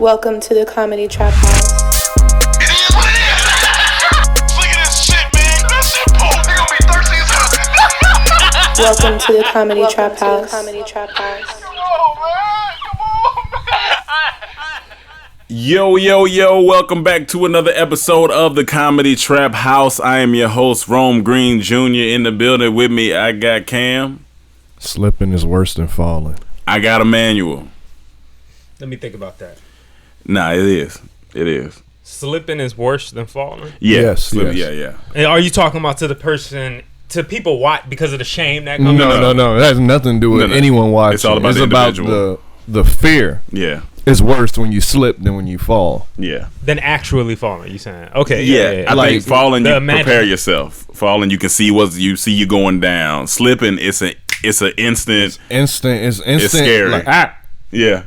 Welcome to the Comedy Trap House. It is what it is. Look at this shit, man. That shit poop. They gonna be thirsty as hell. Welcome to the Comedy Trap House. Comedy Trap House. Come on, man. Come on, man. Yo, welcome back to another episode of the Comedy Trap House. I am your host, Rome Green Jr. In the building with me, I got Cam. Slipping is worse than falling. I got Emmanuel. Let me think about that. Nah, it is. Slipping is worse than falling? Yeah. Yes. Yeah. And are you talking about to people watch because of the shame that comes? No. That has nothing to do with anyone watching. It's all about the individual. The fear. Yeah. It's worse when you slip than when you fall. Yeah. Than actually falling, you saying? Okay. Yeah. I Like, think falling, you imagine- prepare yourself. Falling, you can see you going down. Slipping, it's an instant. It's instant. It's scary. Like, Yeah.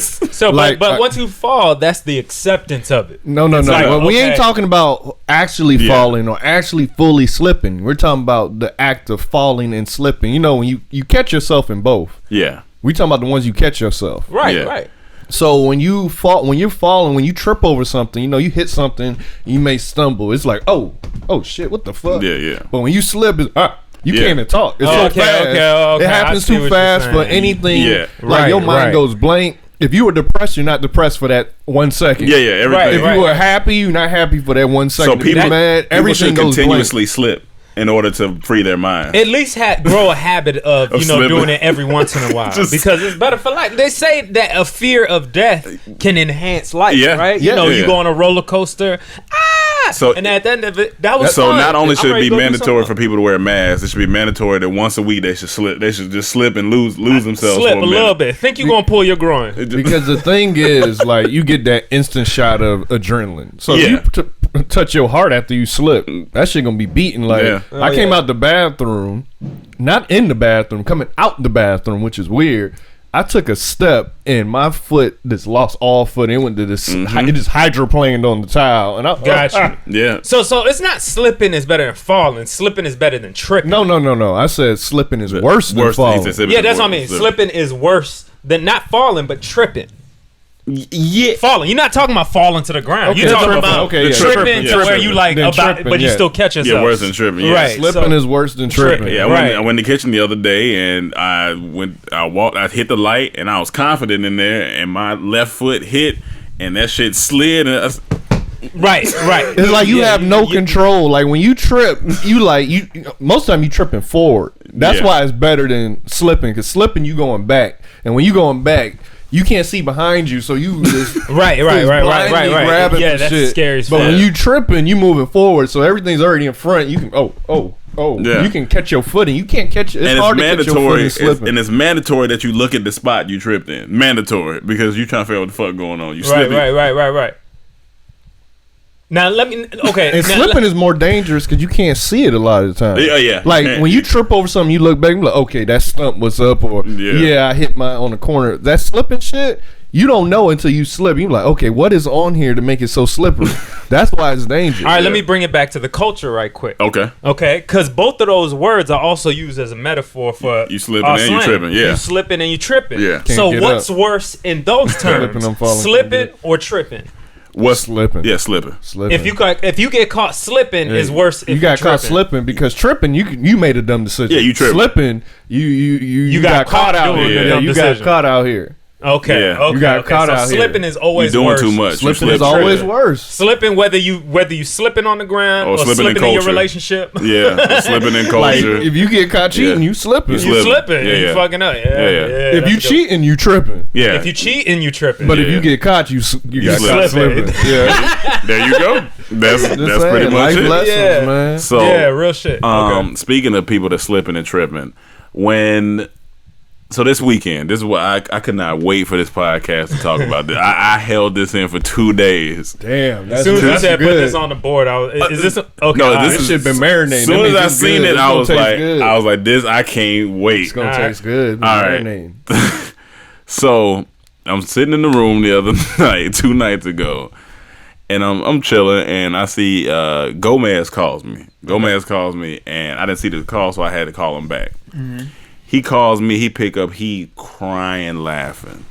So, Like, but once you fall, that's the acceptance of it. No. Like, Well, we ain't okay. talking about actually falling or actually fully slipping. We're talking about the act of falling and slipping. You know, when you catch yourself in both. Yeah. We talking about the ones you catch yourself. Right, Yeah. right. So when you're falling, when you trip over something, you know, you hit something, you may stumble. It's like, oh shit, what the fuck? Yeah. But when you slip, it's you Yeah. can't even talk. It's Oh, so okay, fast. okay. It happens I see too what fast you're for saying. anything. Yeah. Like your mind Right. goes blank. If you were depressed, you're not depressed for that 1 second. Yeah, everything. Right, If you were happy, you're not happy for that 1 second. So If you're people, mad, everything should goes continuously slip in order to free their mind. At least grow a habit of slipping. doing it every once in a while because it's better for life. They say that a fear of death can enhance life, Yeah. right? Yeah. You go on a roller coaster, So- and at the end of it, that was So fun. not only I'm should it ready be to go do mandatory for something. people to wear masks, it should be mandatory that once a week they should slip. They should just slip and lose themselves slip for a a minute. little bit. Think you're gonna pull your groin? Because the thing is, like, you get that instant shot of adrenaline. So Yeah. if you touch your heart after you slip, that shit gonna be beating. Like, Yeah. I came out the bathroom, not in the bathroom, coming out the bathroom, which is weird. I took a step and my foot just lost all foot. It went to this. It just hydroplaned on the tile, and I Got you. Yeah. So it's not slipping is better than falling. Slipping is better than tripping. No. I said slipping is worse than falling. Yeah, that's what I mean. Slipping is worse than not falling, but tripping. Yeah. Falling. You're not talking about falling to the ground. Okay, You're talking tripping. about Okay, yeah. tripping Yeah, to where tripping. you like Then about, tripping, but you yeah. still catch yourself. Yeah, worse than tripping. Yeah. Right. Slipping is worse than tripping. Yeah, Right. I went in the kitchen the other day and I hit the light and I was confident in there and my left foot hit and that shit slid and Right. It's like you have no control. Like when you trip, most of the time you tripping forward. That's Yeah. why it's better than slipping. Because slipping, you going back, and when you going back, you can't see behind you, so you just Right. blindly grabbing Yeah, for that's shit. scary as But fuck. when you tripping, you moving forward, so everything's already in front. You can Yeah. you can catch your footing. You can't catch it. It's and hard it's to catch your mandatory. footing slipping. And it's mandatory that you look at the spot you tripped in. Mandatory because you trying to figure out what the fuck going on. You slipping. Right. Now let me. Okay. And now, slipping is more dangerous because you can't see it a lot of the time. Yeah. Like when you trip over something, you look back and be like, okay, that stump was up, or I hit mine on the corner. That slipping shit, you don't know until you slip. You're like, okay, what is on here to make it so slippery? That's why it's dangerous. All right, let me bring it back to the culture right quick. Okay. Because both of those words are also used as a metaphor for You slipping and you slang. tripping, yeah. You slipping and you tripping. Yeah. Can't So get what's up. worse in those terms? Slipping, I'm falling. Slipping or tripping? What's Slipping. Yeah, slipping. Slipping. If you get caught slipping, is worse. If you got caught tripping. slipping because tripping, you made a dumb decision. Yeah, you tripping. Slipping, you got caught caught out doing here. a Yeah, dumb you decision. got caught out here. Okay. Yeah. Okay. You got okay. caught so out here. slipping is You always doing worse. too much. You Slipping is slipping. always worse. Slipping whether you slipping on the ground Or or slipping in slipping in your culture. relationship. Yeah, slipping in Like culture. if you get caught cheating, Yeah. you slipping. You You Slipping. slipping. Yeah, You yeah. fucking up. Yeah. If that's you a good cheating, you tripping. yeah. If you cheating, you tripping. But if Yeah. you get caught, you got caught slipping. slipping. Yeah, There you go. That's Just pretty saying, much life it. lessons, Yeah. man. So yeah, real shit. Okay. speaking of people that slipping and tripping, so this weekend, this is what I could not wait for this podcast to talk about. This. I held this in for 2 days. Damn, that's As soon as you that's said good. put this on the board, I was. Is this okay? No, all this right. This is- shit been marinating. As soon That as means I it's seen good. it, It's I gonna was taste like, good. this. I can't wait. It's gonna All taste good. It's All right. marinating. So I'm sitting in the room the other night, 2 nights ago, and I'm chilling, and I see Gomez calls me. And I didn't see the call, so I had to call him back. He calls me. He pick up. He crying, laughing.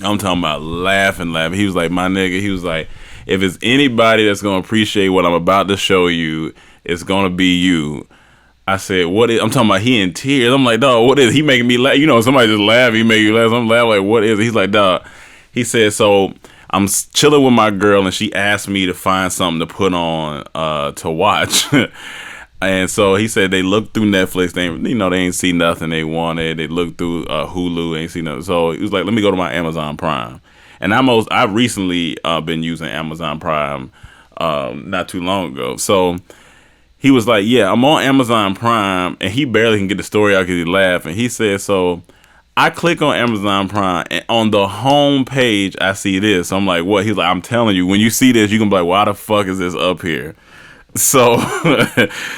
I'm talking about laughing. He was like, my nigga, he was like, if it's anybody that's going to appreciate what I'm about to show you, it's going to be you. I said, what is, I'm talking about he in tears. I'm like, dog, what is, he making me laugh? You know, somebody just laugh, he make you laugh. I'm laughing like, what is it? He's like, dog, he said, so I'm chilling with my girl and she asked me to find something to put on to watch. And so he said they looked through Netflix. They ain't see nothing they wanted. They looked through Hulu, ain't see nothing. So he was like, let me go to my Amazon Prime. And I've recently been using Amazon Prime not too long ago. So he was like, yeah, I'm on Amazon Prime. And he barely can get the story out because he laughed. And he said, so I click on Amazon Prime, and on the home page, I see this. I'm like, what? He's like, I'm telling you, when you see this, you can be like, why the fuck is this up here? So,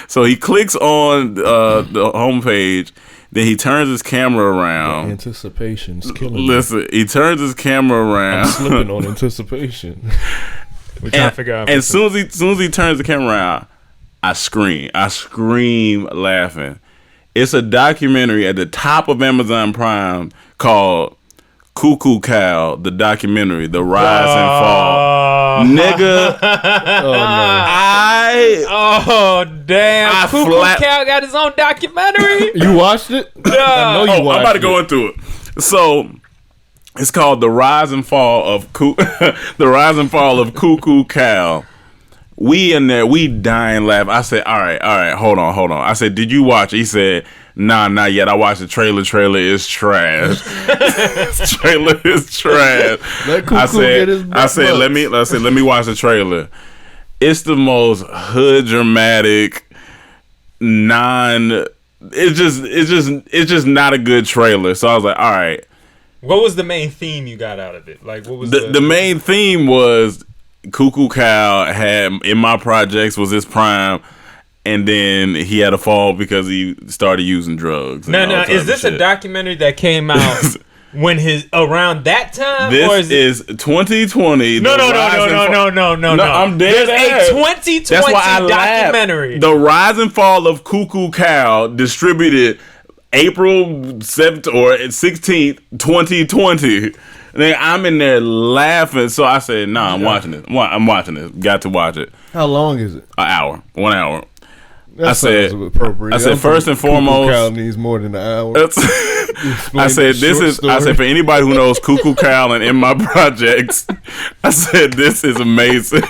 so he clicks on the homepage. Then he turns his camera around. The anticipation's killing me. Listen, he turns his camera around. I'm slipping on anticipation. We're trying to figure out. And as soon as he turns the camera around, I scream laughing. It's a documentary at the top of Amazon Prime called Cuckoo Cow, the documentary, The Rise and Fall. Nigga, damn! Cuckoo Cow got his own documentary. You watched it? I know you watched I'm about to go into it. So it's called The Rise and Fall of The Rise and Fall of Cuckoo Cow. We in there, we dying laughing. I said, all right, hold on. I said, did you watch it? He said, nah, not yet. I watched the trailer. Trailer is trash. Trailer is trash. I said, let me watch the trailer. It's the most hood dramatic, it's just not a good trailer. So I was like, all right. What was the main theme you got out of it? Like, what was the main theme was Cuckoo Cow had in my projects was his prime, and then he had a fall because he started using drugs. No. Is this a documentary that came out when around that time? This is 2020. No. I'm dead. There's a 2020 documentary. The Rise and Fall of Cuckoo Cow, distributed April 7th or 16th, 2020. Then I'm in there laughing, so I said, "Nah, I'm watching this. I'm watching this. Got to watch it." How long is it? 1 hour. 1 hour. That sounds appropriate. I said first and foremost, Cuckoo Cow needs more than an hour. I said for anybody who knows Cuckoo Cow and in my projects, I said this is amazing.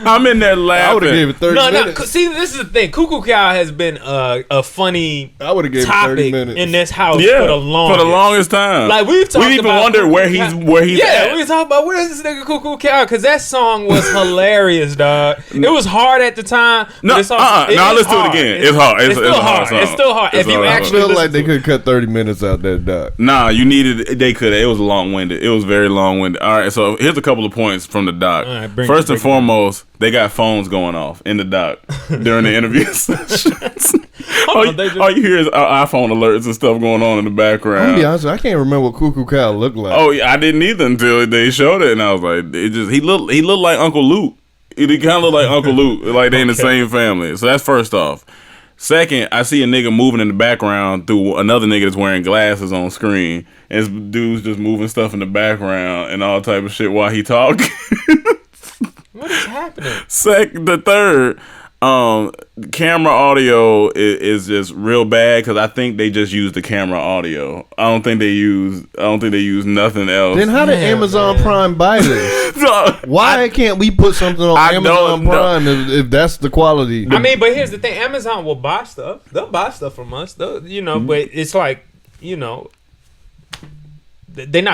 I'm in there laughing. I would have gave it 30 minutes. No. See, this is the thing. Cuckoo Cow has been a funny topic in this house for the longest time. Like we even wondered where he's at. Yeah, we talking about where's this nigga Cuckoo Cow, because that song was hilarious, dog. It was hard at the time. No, let's do it again. It's hard. It's still hard. It's still hard. If you actually feel like they could cut 30 minutes out that doc. Nah, they could. It was long-winded. It was very long-winded. All right, so here's a couple of points from the doc. Right, first and foremost, they got phones going off in the doc during the interview sessions. All you hear is iPhone alerts and stuff going on in the background. I'm gonna be honest, I can't remember what Cuckoo Cow looked like. Oh, yeah, I didn't either until they showed it, and I was like, he looked like Uncle Luke. He kind of looked like Uncle Luke, like they in the same family. So that's first off. Second, I see a nigga moving in the background through another nigga that's wearing glasses on screen, and this dude's just moving stuff in the background and all type of shit while he talking. What is happening? The third, camera audio is just real bad because I think they just use the camera audio. I don't think they use nothing else. Then how did Amazon Prime buy this? Why can't we put something on Amazon Prime if that's the quality? I mean, but here's the thing: Amazon will buy stuff. They'll buy stuff from us. But it's like, they're not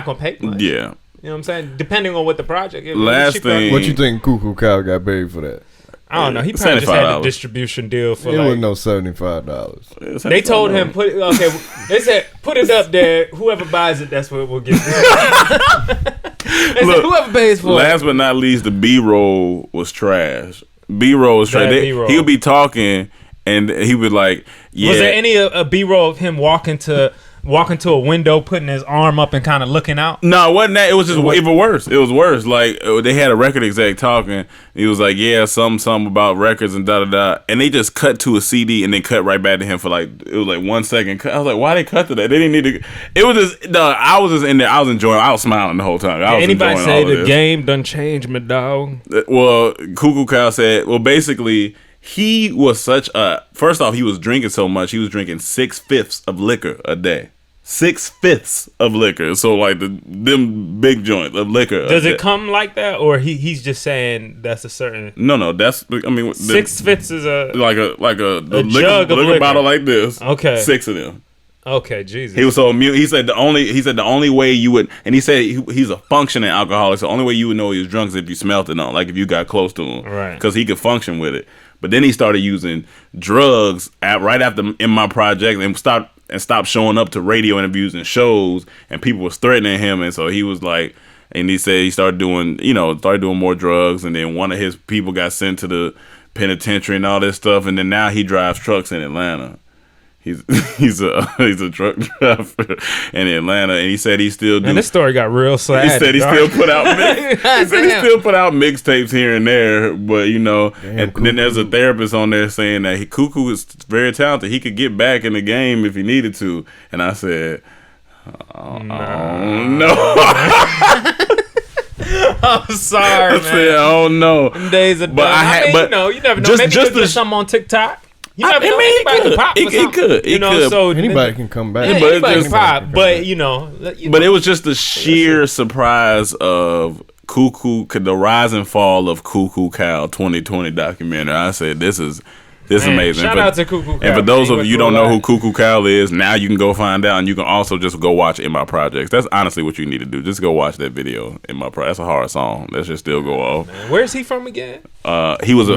gonna pay much. Yeah. You know what I'm saying? Depending on what the project is. Last thing, what you think Cuckoo Cow got paid for that? I don't know. He probably just had a distribution deal for it wasn't no $75. They told him they said put it up there. Whoever buys it, that's what we'll get. Look, whoever pays for it. Last but not least, the B-roll was trash. B-roll was trash. He would be talking and he would like, yeah. Was there any B-roll of him walking to walking to a window, putting his arm up and kind of looking out? No, it wasn't that. It was just even worse. It was worse. Like they had a record exec talking. He was like, "Yeah, something about records and da da da," and they just cut to a CD and then cut right back to him for like it was like 1 second. I was like, "Why they cut to that? They didn't need to." It was just I was just in there. I was enjoying. I was smiling the whole time. I was anybody say the game done changed, my dog? Well, Cuckoo Kyle said, well, basically. He was such a. First off, he was drinking so much. He was drinking 6/5 of liquor a day. 6/5 of liquor. So like them big joints of liquor. Does it come like that, or he's just saying that's a certain? No. That's 6/5 is a jug of liquor bottle like this. Okay, 6 of them. Okay, Jesus. He was so mute. He said the only way you would, and he said he's a functioning alcoholic. So the only way you would know he was drunk is if you smelled it on, like if you got close to him, right? Because he could function with it. But then he started using drugs right after In My Project and stopped showing up to radio interviews and shows, and people was threatening him, and so he was like, and he said he started doing more drugs, and then one of his people got sent to the penitentiary and all this stuff, and then now he drives trucks in Atlanta. He's a truck driver in Atlanta, and he said he still do. And this story got real sad. He said he still put out. Still put out mixtapes here and there, but then there's a therapist on there saying that Cuckoo is very talented. He could get back in the game if he needed to. And I said, oh, no. I'm sorry, man. I said, oh no. Days of but you never know. Maybe there's something on TikTok. You never know. Anybody can pop. It could. So anybody can come back. Anybody can pop. But But it was just the sheer surprise of the rise and fall of Cuckoo Kyle 2020 documentary. I said, this is amazing. Shout out to Cuckoo Kyle. And for those of you who don't know who Cuckoo Kyle is, now you can go find out, and you can also just go watch In My Projects. That's honestly what you need to do. Just go watch that video. In My Projects. That's a hard song. That should still go off. Man, where's he from again? He was a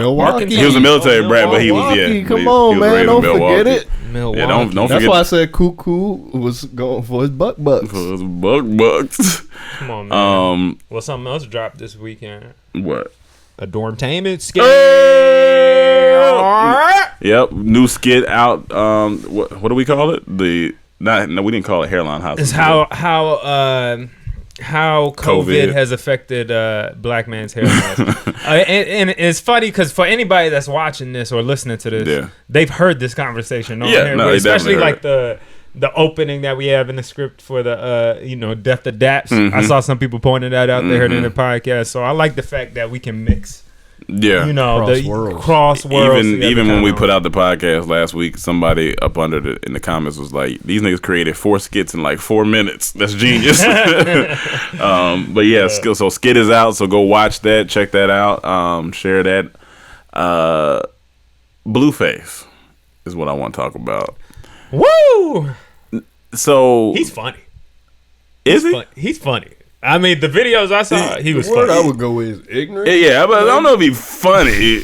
military brat, but he was Come on, man, don't forget it. Yeah, don't forget. That's why I said Cuckoo was going for his bucks. For his bucks. Come on, man. Well, something else dropped this weekend. What? A Dormtainment skit. Yep, new skit out. What do we call it? We didn't call it Hairline House. It's how COVID has affected black man's hair loss. And it's funny because for anybody that's watching this or listening to this, they've heard this conversation on here, especially like the opening that we have in the script for the Death to Daps. Mm-hmm. I saw some people pointing that out. They heard it in the podcast. So I like the fact that we can mix. Yeah, cross worlds. Even when we put out the podcast last week, somebody up under in the comments was like, "These niggas created 4 skits in like 4 minutes. That's genius." But yeah, so skit is out. So go watch that. Check that out. Share that. Blueface is what I want to talk about. Woo! So he's funny. Is he? He's funny. I mean, the videos I saw, he was funny. The word I would go is ignorant. Yeah, but I don't know if he's funny.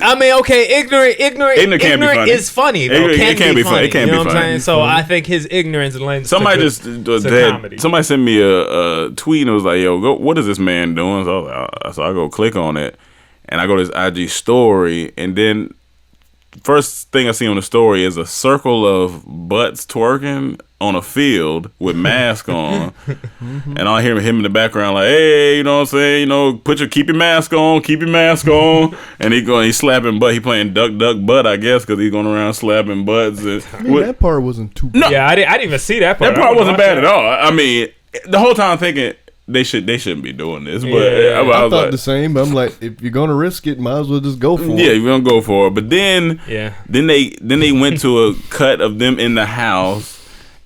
I mean, okay, ignorant can't be funny. Is funny, though. It can't be funny. It can't be funny. You know what I'm saying? So I think his ignorance lends to comedy. Somebody sent me a tweet and it was like, yo, what is this man doing? So I go click on it, and I go to his IG story, and then first thing I see on the story is a circle of butts twerking on a field with mask on, and I hear him in the background like, "Hey, you know what I'm saying? Keep your mask on, and he's slapping butt. He playing duck butt, I guess, because he's going around slapping butts. And that part wasn't too bad. No, yeah, I didn't even see that part. That part wasn't bad at all. I mean, the whole time I'm thinking they shouldn't be doing this, but I thought like, the same. But I'm like, if you're gonna risk it, might as well just go for it. Yeah, you're gonna go for it. But then they went to a cut of them in the house.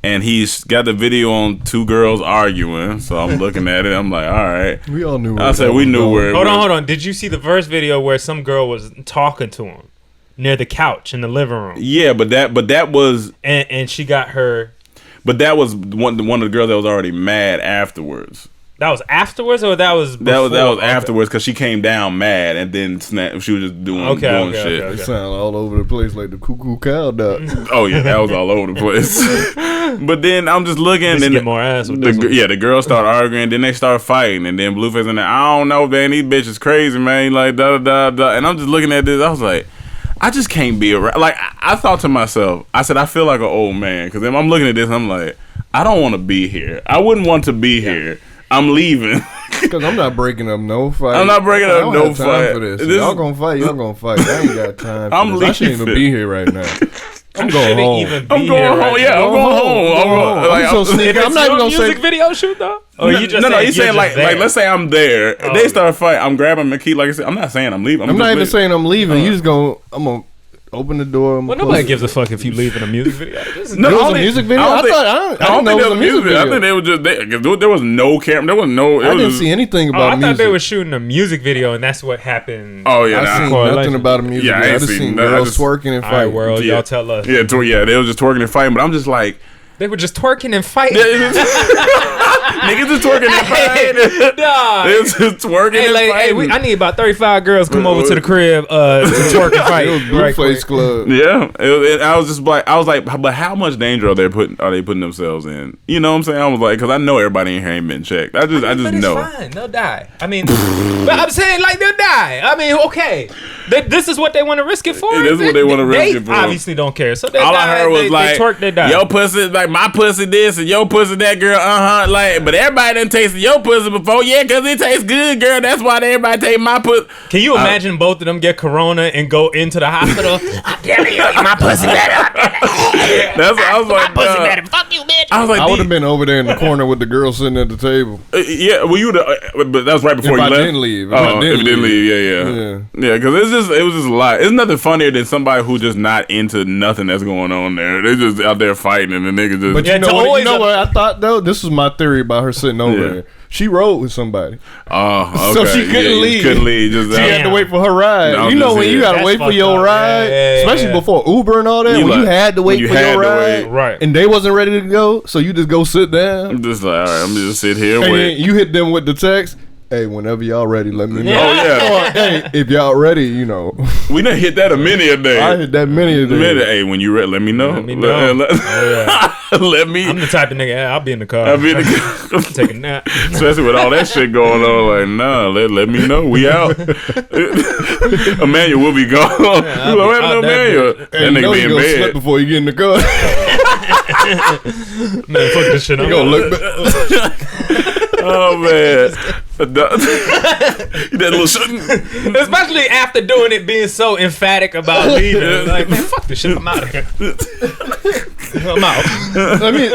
And he's got the video on 2 girls arguing. So I'm looking at it. I'm like, all right. We all knew. I said we knew where. Hold on. Did you see the first video where some girl was talking to him near the couch in the living room? Yeah, but that was. And she got her. But that was one of the girls that was already mad afterwards. That was afterwards, or that was before? That was afterwards because she came down mad and then she was just doing shit. They sound all over the place like the Cuckoo Cow duck. Oh yeah, that was all over the place. But then I'm just looking and get more ass with this one. The girls start arguing, then they start fighting, and then Blueface in there. I don't know, man. These bitches crazy, man. Like da da da da. And I'm just looking at this. I was like, I just can't be around. Like I thought to myself, I said I feel like an old man because I'm looking at this. I'm like, I don't want to be here. I wouldn't want to be here. I'm leaving. Because I'm not breaking up no fight. I'm not breaking up no have time fight. for this. Y'all gonna fight. Y'all gonna fight. I ain't got time. For I'm this. I shouldn't even be here right now. I'm going home. I'm going home. Yeah, I'm going home. I'm not even gonna say music video shoot though. Or you just no. He's saying like let's say I'm there. They start fighting. I'm grabbing my key. Like I said, I'm not saying I'm leaving. I'm not even saying I'm leaving. You just gonna. I'm gonna open the door. Well, nobody gives a fuck if you leave in a music video. No, it was a music video. I didn't know it was a music video. I think they were just there was no camera. There was no. I didn't see anything about music. I thought they were shooting a music video, and that's what happened. Oh yeah, I seen nothing about a music video. I just seen girls twerking and fighting. All right, world, y'all tell us. Yeah, they were just twerking and fighting. But I'm just like. They were just twerking and fighting. Niggas just twerking and fighting. Nah. They was just twerking and fighting. I need about 35 girls come over to the crib to twerk and fight. It was Blueface Club. Yeah. I was just like, but how much danger are they putting themselves in? You know what I'm saying? I was like, because I know everybody in here ain't been checked. I just know. It's fine. They'll die. I mean, but I'm saying like they'll die. I mean, okay. This is what they want to risk it for. This is what they want to risk it for. They obviously don't care. So they all die, I heard was they twerk, they die. Yo pussy, like my pussy this and your pussy that, girl. Like, but everybody done tasted your pussy before, yeah, because it tastes good, girl. That's why everybody take my pussy. Can you imagine both of them get corona and go into the hospital? I'm telling you, my pussy better. That's what I was like. My pussy better. Fuck you, bitch. I was like, I would have been over there in the corner with the girl sitting at the table. Yeah, well, you would, but that was right before if you I left. Didn't leave. If I didn't leave, yeah. Because it was just a lot. It's nothing funnier than somebody who just not into nothing that's going on there. They just out there fighting and the niggas just. But you know what I thought though? This was my theory about her sitting over there. She rode with somebody. Oh, okay. So she couldn't leave. Just she had to wait for her ride. No, you know when you gotta wait for your ride, especially before Uber and all that. When you had to wait for your ride, right? And they wasn't ready to go, so you just go sit down. I'm just like, all right, I'm just sit here and wait. You hit them with the text. Hey, whenever y'all ready, let me know. Oh yeah. Hey, if y'all ready, you know. We done hit that a day. I hit that many a day. Hey, when you ready, let me know. Let me know. Let me. I'm the type of nigga. I'll be in the car. I'll be in the car. Take a nap. Especially with all that shit going on. Like, nah, let me know. We out. Emmanuel will be gone. Yeah, you like, no Emmanuel. That nigga be in bed. Slip before you get in the car. Man, fuck this shit. You gonna look back. Oh man, that little shooting. Especially after doing it, being so emphatic about leaving. Like, man, fuck this shit. I'm out of here. I'm out.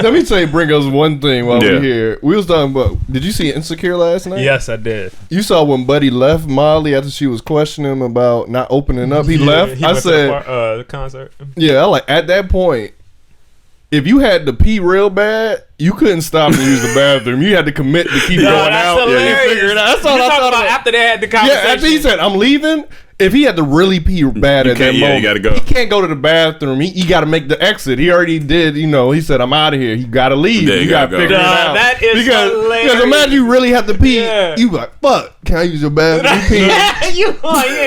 Let me say, bring us one thing while we're here. We was talking about. Did you see Insecure last night? Yes, I did. You saw when Buddy left Molly after she was questioning him about not opening up. He left. I said, the concert. Yeah, I like at that point. If you had to pee real bad, you couldn't stop and use the bathroom. You had to commit to keep going out. Hilarious. Yeah, figure it out. That's all I thought about. After they had the conversation. Yeah, after he said, I'm leaving. If he had to really pee bad at that moment, you gotta go. He can't go to the bathroom. He got to make the exit. He already did. You know, he said, I'm out of here. He got to leave. Yeah, you got to figure it out. That is hilarious. Because imagine you really have to pee. You like, fuck, can I use your bathroom?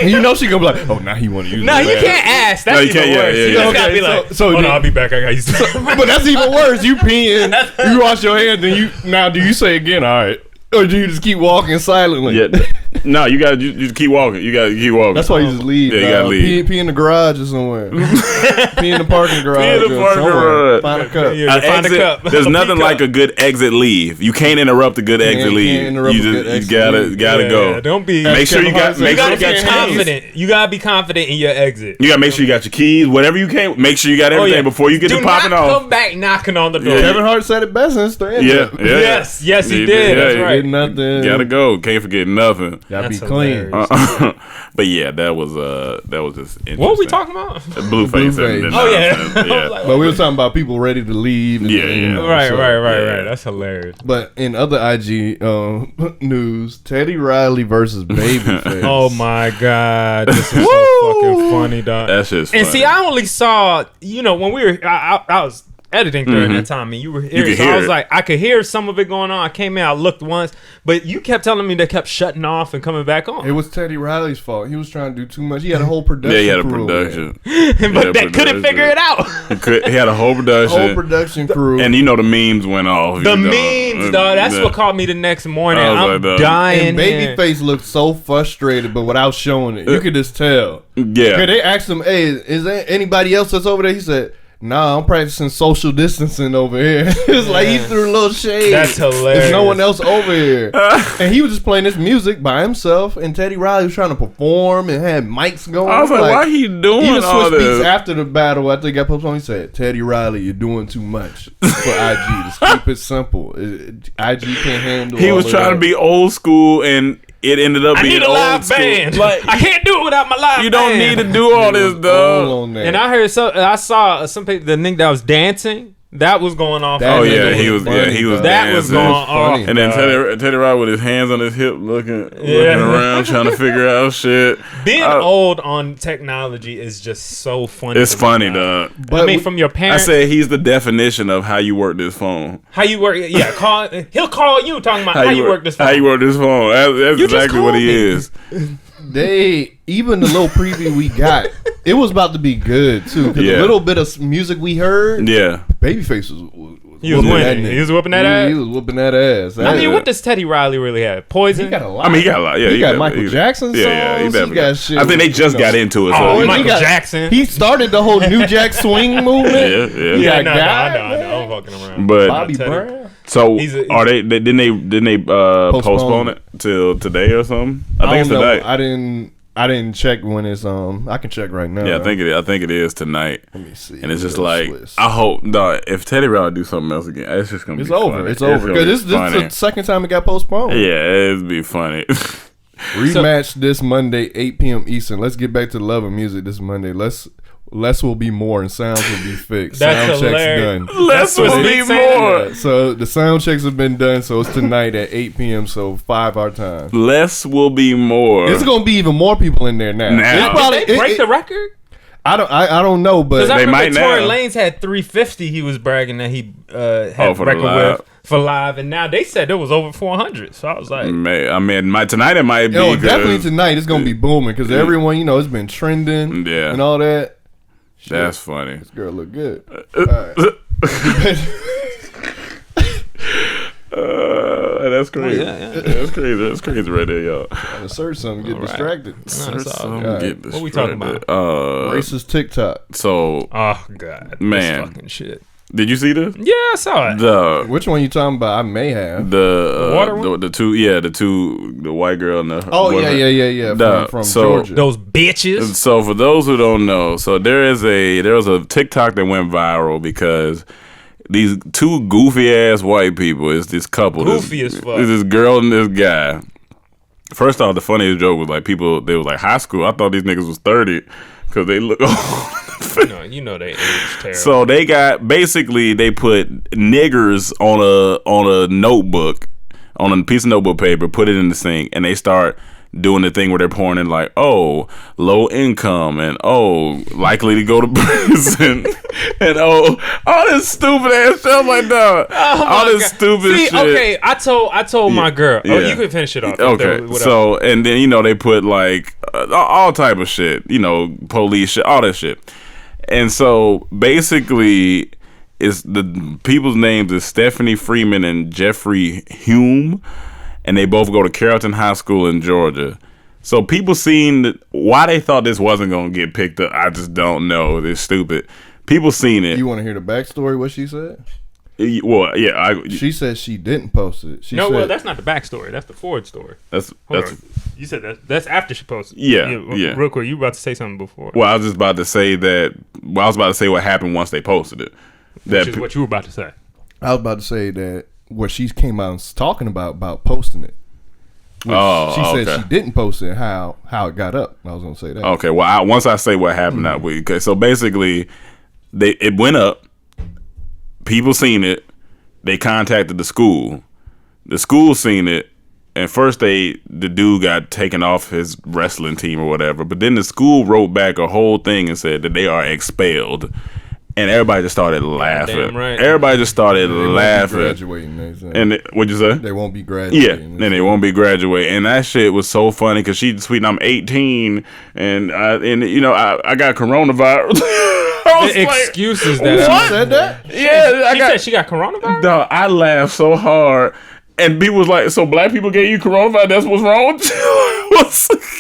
You know she going to be like, oh, now he want to use the bathroom. No, you can't ask. That's even worse. You just got to be like, oh, no, I'll be back. I got to use the But that's even worse. You peeing, you wash your hands, and do you say again, all right? Or do you just keep walking silently? Yeah. No, you just keep walking. You gotta keep walking. That's why you just leave. Yeah, you gotta leave. Pee in the garage or somewhere. Pee in the parking garage. Pee in the parking garage. Find a cup. Find a cup. There's nothing like a good exit leave. You can't interrupt a good exit leave. You gotta go. Don't be. Make sure you got your confident. You gotta be confident in your exit. You gotta make sure you got your keys. Whatever you can. Make sure you got everything before you get to popping off. Come back knocking on the door. Kevin Hart said it best in his stand. Yeah. Yes, he did. That's right. Nothing. Gotta go. Can't forget nothing. Gotta be clean. But yeah, that was just interesting. What were we talking about? Blueface. Oh yeah. But we were talking about people ready to leave. Right. That's hilarious. But in other IG news, Teddy Riley versus Babyface. Oh my god, this is so fucking funny, dog. That's just funny. And see, I only saw, when we were, I editing during that time, and you were here. So I was like, I could hear some of it going on. I came in, I looked once, but you kept telling me they kept shutting off and coming back on. It was Teddy Riley's fault. He was trying to do too much. He had a whole production. Yeah, he had a crew production. But they couldn't figure it out. He had a whole production. Crew. And you know the memes went off. The memes, dog. That's what called me the next morning. I'm dying. And Babyface looked so frustrated, but without showing it. You could just tell. Yeah. Okay, they asked him, hey, is there anybody else that's over there? He said, nah, I'm practicing social distancing over here. It's like he threw a little shade. That's hilarious. There's no one else over here. And he was just playing this music by himself, and Teddy Riley was trying to perform and had mics going. I was like, why he doing even all switched this? beats after the battle. I think I posted on. He said, Teddy Riley, you're doing too much for IG. Just keep it simple. IG can't handle He all was of trying that. to be old school, and it ended up being need a old live school. band. Like, I can't do it without my live band. you don't need to do all this, All dog. on that. And I saw some people, the nigga that was dancing, that was going off. That Oh nigga yeah, he was. funny, Yeah, he was. dog. That dancing. was going off. And then Teddy Riley with his hands on his hip, looking around, trying to figure out shit. Being old on technology is just so funny. It's to me, funny, dog. dog. But I mean, from your I parents, said he's the definition of how you work this phone. how you work? Yeah, he'll call you talking about how you work this phone. How you work this phone. That's You just exactly what he called me. is. Even the little preview we got, it was about to be good too. Cause Yeah. the little bit of music we heard, Yeah. Babyface was He was whooping winning. that nigga. He was whooping that ass? He was whooping that ass. I mean, what does Teddy Riley really have? Poison? he got a lot? I mean, he got a lot. Yeah, he got got- Michael Jackson songs. Yeah, He definitely got shit. I think they just got into it. So Oh, he Michael might- Jackson. He started the whole New Jack Swing movement. Yeah, yeah. got Guy, I know. I'm fucking around. But Bobby Teddy. Brown. so He's a- are they? Didn't they postpone it till today or something? I think it's don't know. today. I didn't check when it's I can check right now. Yeah, I think it is tonight. Let me see. And it's just Real like Swiss. I hope if Teddy Riley do something else again, it's just gonna It's be over. funny. It's over. gonna Because be this is funny. the second time it got postponed. Yeah, it'd be funny. Rematch this Monday, 8 p.m. Eastern. Let's get back to the love of music this Monday. Less will be more and sounds will be fixed. That's sound hilarious. checks done. Less what will be Sneak said. more. Yeah, so the sound checks have been done. So it's tonight at 8 p.m. So 5 our time. Less will be more. There's gonna be even more people in there now. Now. It's probably, Did they break the record? I don't know, but Because I They remember might Tory now. Lanez had 350. He was bragging that he had for the record live. with for live, and now they said it was over 400. So I was like, I mean, tonight it might be. yo, definitely 'cause tonight it's gonna be booming because everyone it's been trending Yeah. and all that. That's funny. This girl look good. That's crazy. yeah. That's crazy. That's crazy right there, y'all. Gotta search something, get distracted. it's all Some good. get What we talking distracted. Racist TikTok. So, oh god, Man. this fucking shit. did you see this? Yeah, I saw it. The Which one you talking about? I may have. water one? the two the white girl and the Oh boyfriend. yeah. Duh, From so- Georgia. Those bitches. So for those who don't know, so there was a TikTok that went viral because these two goofy ass white people is this couple. Goofy as fuck. Is this girl and this guy. First off, the funniest joke was like they was like high school. I thought these niggas was 30 because they look old. You know they age terrible. So they they put niggers on a notebook, on a piece of notebook paper, put it in the sink, and they start doing the thing where they're pouring in like, oh, low income, and oh, likely to go to prison, and oh, all this stupid ass stuff. I'm like, dog, all this stupid See, shit. okay, I told my girl. Oh, Yeah. you can finish it off. Okay, Whatever. so and then they put like all type of shit, police shit, all that shit, and so basically, it's the people's names is Stephanie Freeman and Jeffrey Hume, and they both go to Carrollton High School in Georgia. So people seen why they thought this wasn't gonna get picked up. I just don't know. It's stupid. People seen it. You want to hear the backstory? What she said? Well, yeah, She said she didn't post it. She said, well, that's not the backstory. That's the forward story. that's Hold on. You said that's after she posted. Yeah. Real quick, you were about to say something before. Well, I was just about to say that. Well, I was about to say what happened once they posted it. Which is what you were about to say. I was about to say that what she came out and talking about posting it. Which she said okay. she didn't post it. How it got up? I was gonna say that. Okay, well, once I say what happened that week, okay, so basically, it went up. People seen it. They contacted the school. The school seen it, and first the dude got taken off his wrestling team or whatever. But then the school wrote back a whole thing and said that they are expelled. And everybody just started laughing. Damn right. Everybody just started They won't be laughing. graduating. They said. And what'd you say? They won't be Yeah, graduating. then they won't be graduating. And that shit was so funny because she tweeting, I'm 18 and I got coronavirus. I was The excuses that She I said that? Yeah, She said she got coronavirus? Dog, I laughed so hard. And people was like, so black people gave you coronavirus? That's what's wrong with you?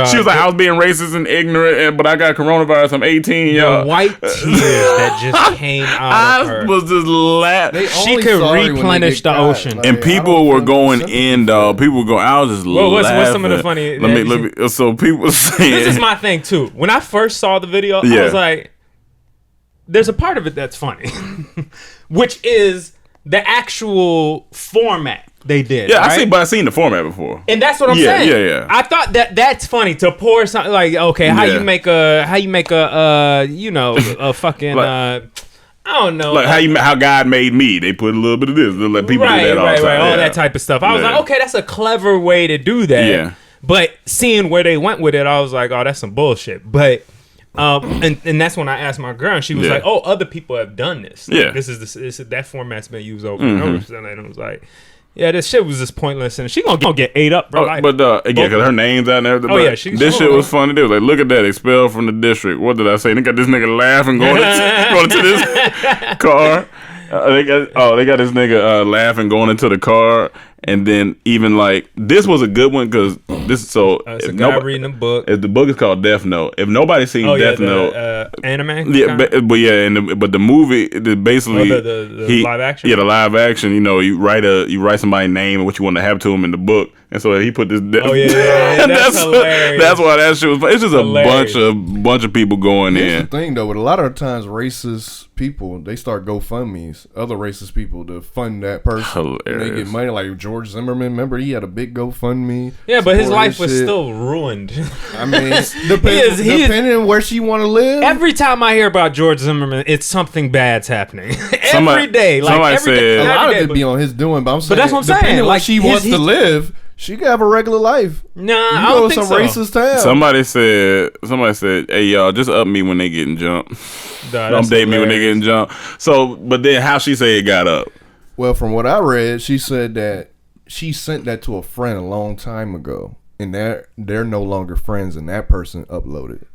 She was like, I was being racist and ignorant, but I got coronavirus. I'm 18, y'all. The white tears that just came out of her. I was just laughing. She could replenish the ocean. And people were going in, dog. People were going. I was just laughing. What's some of the funny? Let me. So people saying This is my thing too. When I first saw the video, I was like, "There's a part of it that's funny," which is the actual format they did. Yeah, right? I seen the format before. And that's what I'm saying. Yeah. I thought that's funny to pour something like, okay, how you make a a fucking I don't know, like how God made me. They put a little bit of this. They let people do that all the time. all that type of stuff. I was like, okay, that's a clever way to do that. Yeah. But seeing where they went with it, I was like, oh, that's some bullshit. But and that's when I asked my girl, and she was like, oh, other people have done this. Like, Yeah. this is that format's been used over and over. And I was like, yeah, this shit was just pointless, and she gonna get ate up, bro. But again, because her name's out and everything. Oh, but yeah, this shit was funny. They was like, look at that, expelled from the district. What did I say? They got this nigga laughing going into this car. They got this nigga laughing going into the car, and then even like this was a good one because this it's a guy reading a book. The book is called Death Note. If nobody's seen Death Note, anime, yeah, but yeah, but the movie, basically the live action, yeah, the live action. You know, you write somebody's name and what you want to have to him in the book, and so he put this. That's hilarious. That's why that shit was. It's just hilarious. a bunch of people going Here's in. the thing, though, with a lot of times racist people, they start GoFundMe's, other racist people to fund that person. And they get money, like George Zimmerman. Remember, he had a big GoFundMe. Yeah, but his life was shit. still ruined. I mean, depending on where she want to live. Every time I hear about George Zimmerman, it's something bad's happening. Every day, like somebody every said day, a lot of day, it be on his doing, but I'm saying, But that's what I'm saying. depending on Like, where she wants to live, she can have a regular life. Nah, You I go don't to think some so. racist town. Somebody said, hey y'all, just up me when they getting jumped. Don't date me when they getting jumped. So, but then how she say it got up? Well, from what I read, she said that she sent that to a friend a long time ago, and they're no longer friends, and that person uploaded it.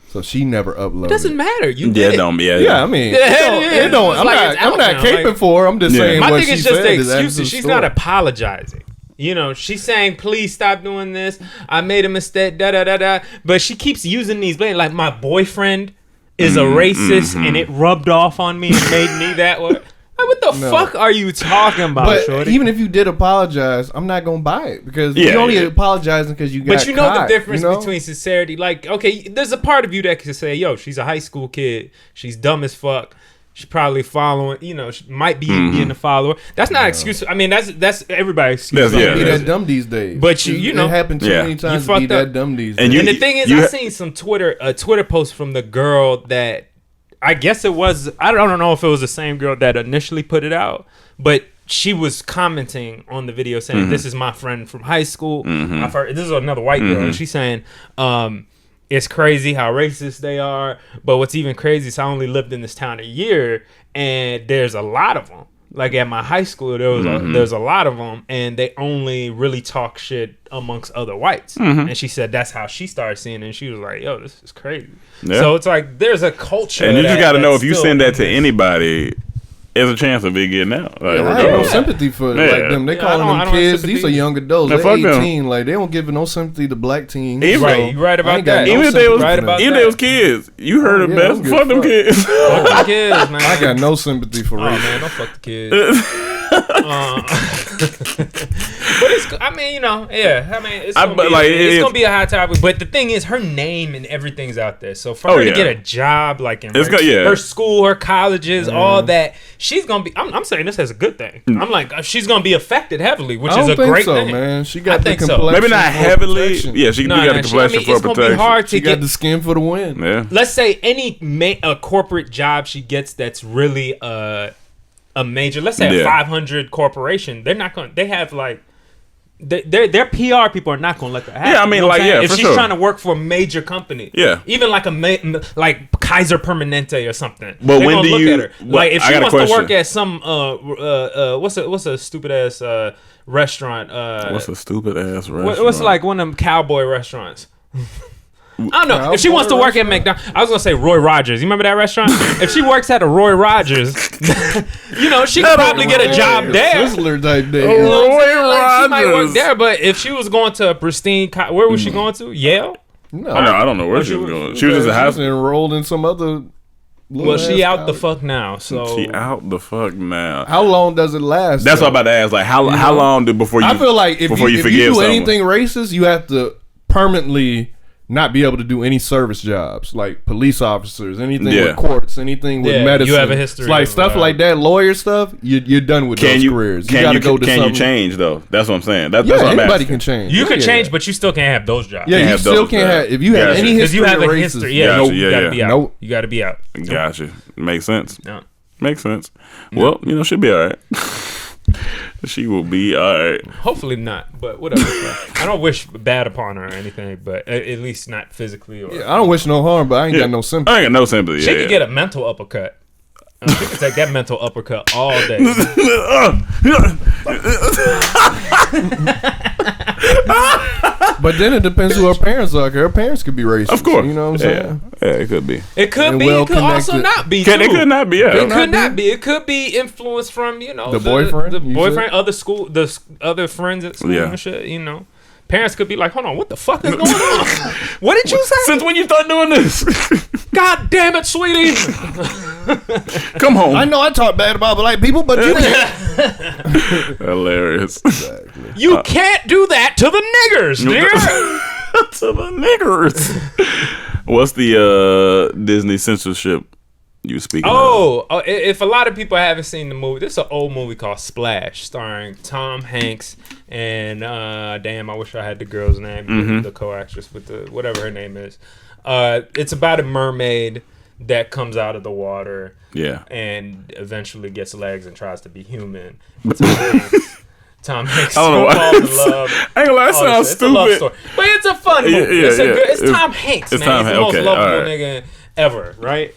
So she never uploaded. It doesn't matter. You Yeah, did it. don't be. Yeah, I mean, it don't. I'm not caping for her. I'm just saying My what thing she is just said. the is that's excuses. the She's story. not apologizing. You know, she's saying, please stop doing this. I made a mistake, da-da-da-da. But she keeps using these blames. Like, my boyfriend is a racist, and it rubbed off on me and made me that way. Like, what the fuck are you talking about, But shorty? even if you did apologize, I'm not gonna buy it because you're only apologizing because you got But you know caught, the difference you know? between sincerity. Like, okay, there's a part of you that can say, yo, she's a high school kid. She's dumb as fuck. She's probably following, she might be being a follower. That's not an excuse. I mean, that's everybody's excuse. That's- Be that dumb these days. But you know, it happened too many times to be that dumb these days. And the thing is, I seen some Twitter post from the girl that I guess it was. I don't know if it was the same girl that initially put it out, but she was commenting on the video saying, "This is my friend from high school." This is another white girl, and she's saying, "It's crazy how racist they are." But what's even crazy is I only lived in this town a year, and there's a lot of them. Like at my high school, there's a lot of them, and they only really talk shit amongst other whites. And she said that's how she started seeing it. And she was like, "Yo, this is crazy." Yeah. So it's like there's a culture, and you just got to know if you send that to anybody, there's a chance of it getting out. Like, I have no sympathy for like them. They calling them kids. These are young adults. They're 18. Like they don't give no sympathy to black teens. Right, you right about that. Even if they was kids, you heard it best. Fuck them kids. Fuck them kids, man. I got no sympathy for race. Man, don't fuck the kids. But it's, I mean, it's gonna be a hot topic. But the thing is, her name and everything's out there. So for her to get a job, like in her school, her colleges, all that, she's gonna be. I'm saying this as a good thing. I'm like, she's gonna be affected heavily, which is a great thing. Man, she got the so. Maybe not heavily. Yeah, she got the complexion for it's protection. Gonna be hard to she got the skin for the win. Yeah. Let's say any corporate job she gets that's really a major, let's say a 500 corporation, they're not going. They have like their PR people are not gonna let that happen. Yeah, I mean, you know like, yeah, if for she's sure. trying to work for a major company, Yeah. even like like Kaiser Permanente or something. But they're when gonna do look you- at her. what- Like if I she got a wants to work question. at some what's a stupid ass restaurant? What's a stupid ass restaurant? What's like one of them cowboy restaurants? I don't know. If she wants to work at McDonald's, I was gonna say Roy Rogers. You remember that restaurant? If she works at a Roy Rogers, she could probably get a job there. Sizzler type You day. know what I'm saying? Like, she might Rogers. work there, but if she was going to a pristine, where was she going to? Yale? No, I don't know where she was going. She was just a She was house. enrolled in some other. Well, she ass out the college. fuck now. So She out the fuck now. How long does it last? That's though? what I'm about to ask. Like, how long before you? I feel like if before you do forgive someone? anything racist, you have to permanently not be able to do any service jobs, like police officers, anything with courts, anything with Yeah, medicine. you have a history It's like of, stuff like that, lawyer stuff. You're done with Can those you? careers. Can gotta you? go to Can you something- change though? That's what I'm saying. That's Yeah, what I'm anybody asking. can change. you could Yeah. change, but you still can't have those jobs. Yeah, Can't you have still those can't jobs. have if you have Gotcha. any Because history you have a of racism. history. Yeah, Gotcha, you gotta be out. Nope. You gotta be out. Gotcha. Makes sense. No. Makes sense. Well, she'll be all right. She will be all right. Hopefully not, but whatever. I don't wish bad upon her or anything, but at least not physically. Or I don't wish no harm, but I ain't got no sympathy. I ain't got no sympathy. she could get a mental uppercut. She could take that mental uppercut all day. But then it depends who her parents are. 'Cause her parents could be racist. Of course. You know what I'm saying? Yeah, it could be. It could And be. It could also well-connected. not be. It too. could not be. Yeah. It could not be. It could be influenced from The boyfriend, the you boyfriend, other school, other friends at school Yeah. and shit. Parents could be like, "Hold on, what the fuck is going on? What did you say? Since when you start doing this? God damn it, sweetie! Come home. I know I talk bad about black people, but you Hilarious. You can't do that to the niggers, dear." To the niggers. What's the Disney censorship you speaking of? If a lot of people haven't seen the movie, this is an old movie called Splash, starring Tom Hanks and damn, I wish I had the girl's name, the co-actress with the whatever her name is. It's about a mermaid that comes out of the water, Yeah. and eventually gets legs and tries to be human. Tom Hanks I don't know why. falls in love. I ain't gonna lie, that Oh, sounds it's a love stupid. story. But it's a fun movie. Yeah, It's yeah. Tom Hanks, It's man. Tom He's the Hanks. most Okay, lovable all right. nigga ever, right?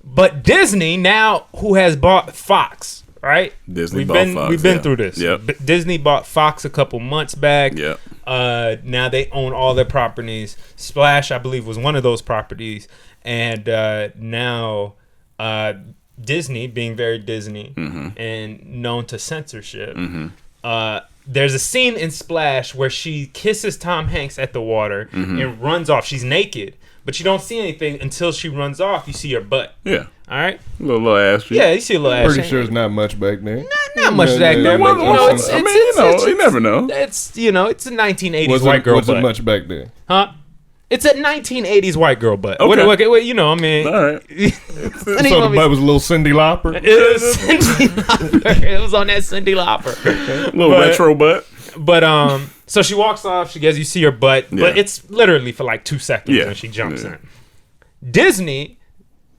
But Disney now, who has bought Fox, right? Disney we've bought been, Fox, We've been yeah. through this. Yep. Disney bought Fox a couple months back. Yep. Now they own all their properties. Splash, I believe, was one of those properties. And now Disney, being very Disney and known to censorship, there's a scene in Splash where she kisses Tom Hanks at the water and runs off. She's naked, but you don't see anything until she runs off. You see her butt. Yeah. All right? Little ass. Yeah, you see a little ass. pretty sure it's not much back then. Not much back there. Well, But, it's, I mean, it's, you never know. It's, it's a 1980s Was white girl it butt. much back then? Huh? It's a 1980s white girl butt. Okay. What, I mean. All right. So the butt was a little Cyndi Lauper. It was Cyndi Lauper. It was on that Cyndi Lauper. Little retro butt. But so she walks off. You see her butt, but Yeah. it's literally for like 2 seconds, Yeah. and she jumps Yeah. in. Disney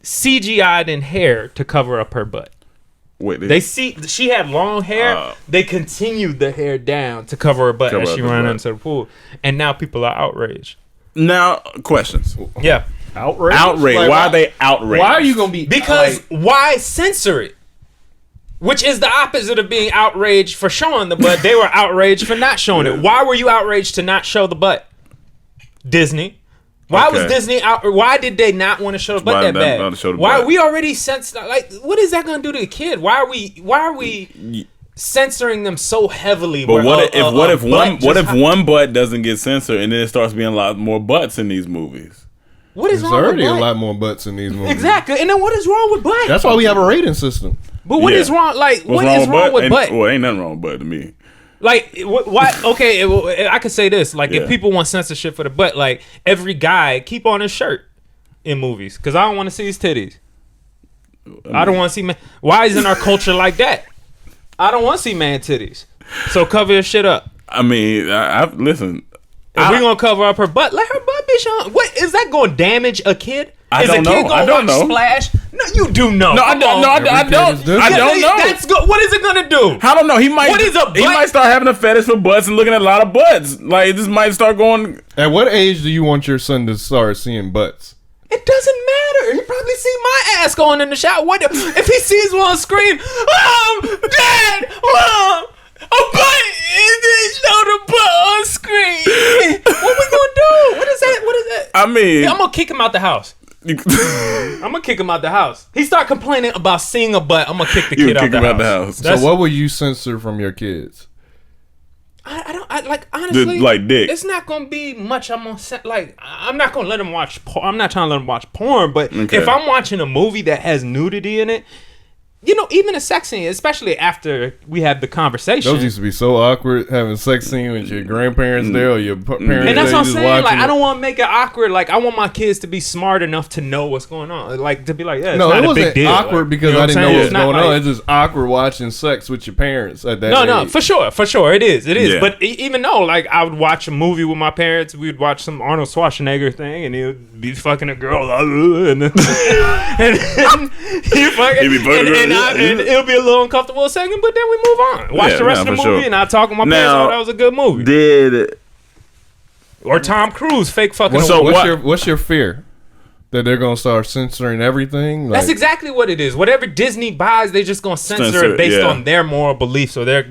CGI'd in hair to cover up her butt. Wait, She had long hair. They continued the hair down to cover her butt Cover as up she the ran butt. into the pool, and now people are outraged. Now, questions. Yeah, Outraged? Outraged. Like, Why are they outraged? Why are you gonna be? because like, why censor it? Which is the opposite of being outraged for showing the butt. They were outraged for not showing it. Why were you outraged to not show the butt? Disney. Why was Okay. Disney out? Why did they not want to show the butt Why that did they bad? not show the Why butt? we already censored? Like, what is that going to do to the kid? Why are we censoring them so heavily? But what if one? one butt doesn't get censored and then it starts being a lot more butts in these movies? What is there's wrong with already a butt? lot more butts in these movies. Exactly, and then what is wrong with butt? That's why we have a rating system. But what Yeah. is wrong? Like, What's what is wrong with Ain't- butt? Well, ain't nothing wrong with butt to me. Like, why? Okay, I could say this. Like, Yeah. if people want censorship for the butt, like, every guy keep on his shirt in movies, because I don't want to see his titties. I don't want to see man. Why isn't our culture like that? I don't want to see man titties. So cover your shit up. I mean, listen. If we're gonna cover up her butt, let her butt be shown. What is that going to damage a kid? I don't know. Is a kid I gonna don't watch know. Splash? No, you do know. No, I Come don't. on. No, I don't. I don't know. That's good. What is it gonna do? I don't know. He might. What is a He butt? might start having a fetish for butts and looking at a lot of butts. Like this might start going. At what age do you want your son to start seeing butts? It doesn't matter. He probably see my ass going in the shower. What if he sees one scream, Mom, Dad, Mom, a butt, and then show the butt on screen. What we gonna do? What is that? What is that? I mean, Yeah, I'm gonna kick him out the house. I'm gonna kick him out the house. He start complaining about seeing a butt. I'm gonna kick the kid out the house. So what will you censor from your kids? I like honestly, like dick. It's not gonna be much. I'm not gonna let him watch. I'm not trying to let him watch porn. But if I'm watching a movie that has nudity in it, you know, even a sex scene, especially after we had the conversation. Those used to be so awkward, having sex scene with your grandparents there or your parents. And that's there, what I'm you just saying. Like, watching I don't want to make it awkward. Like, I want my kids to be smart enough to know what's going on. Like, to be like, yeah, it's No, not it a big wasn't deal. awkward Like, because you know I didn't know what I'm what was saying? going It's not on. like- It's just awkward watching sex with your parents at that No, age. for sure, it is. Yeah. But even though, like, I would watch a movie with my parents, we'd watch some Arnold Schwarzenegger thing, and he would be fucking a girl, and then he fucking, He'd be fucking a girl. and it'll be a little uncomfortable a second, but then we move on. Watch Yeah, the rest of the for movie, sure. and I talk with my parents. Now, Oh, that was a good movie. Did Or Tom Cruise, fake fucking. What's your fear? That they're gonna start censoring everything? That's exactly what it is. Whatever Disney buys, they just gonna censor it based on their moral beliefs or their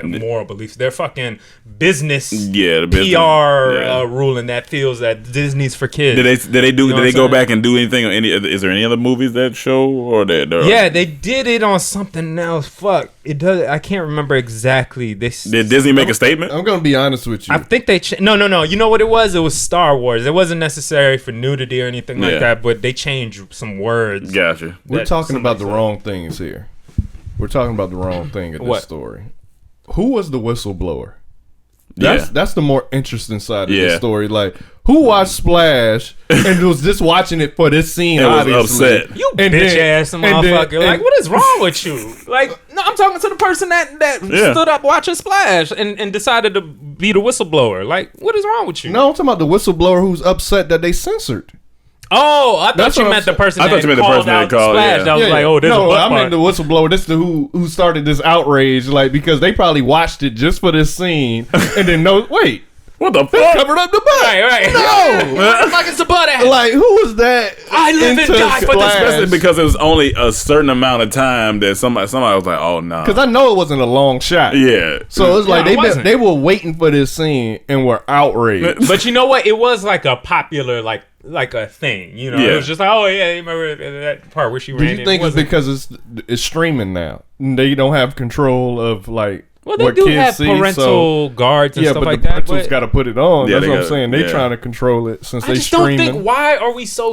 moral beliefs. Their fucking business, the business, PR ruling that feels that Disney's for kids. Did they go back and do anything on any? Is there any other movies that show or that? Yeah, they did it on something else. Fuck, it does. I can't remember exactly. Did Disney make a statement? I'm gonna be honest with you. I think they no. You know what it was? It was Star Wars. It wasn't necessary for nudity or anything like that, but they changed some words. Gotcha. We're talking about the wrong things here. We're talking about the wrong thing in this story. Who was the whistleblower? That's the more interesting side of the story. Like, who watched Splash and was just watching it for this scene? And was obviously upset. You bitch ass motherfucker. Like, what is wrong with you? Like, no, I'm talking to the person that stood up watching Splash and decided to be the whistleblower. Like, what is wrong with you? No, I'm talking about the whistleblower who's upset that they censored. Oh, I thought you meant the person that called Splash. Yeah. That was like, oh, there's a butt I meant part. the whistleblower. This is who started this outrage, like, because they probably watched it just for this scene and then wait. What the They fuck? covered up the butt. Right. No. What the fuck is the butt at? Like, who was that? I live and into die for this Splash? Especially because it was only a certain amount of time that somebody was like, oh no. Because I know it wasn't a long shot. Yeah. So it's like it wasn't. they were waiting for this scene and were outraged. But you know what? It was like a popular, like a thing. You know, Yeah. it was just like, oh yeah, you remember that part where she Do ran you in? think It it's wasn't- because it's streaming now? They don't have control of like Well, they what do kids have see, parental guards and yeah, stuff but like the that. parentals But got to put it on. Yeah, That's they what I'm gotta- saying. They yeah. trying to control it since I they just don't streaming. think why are we so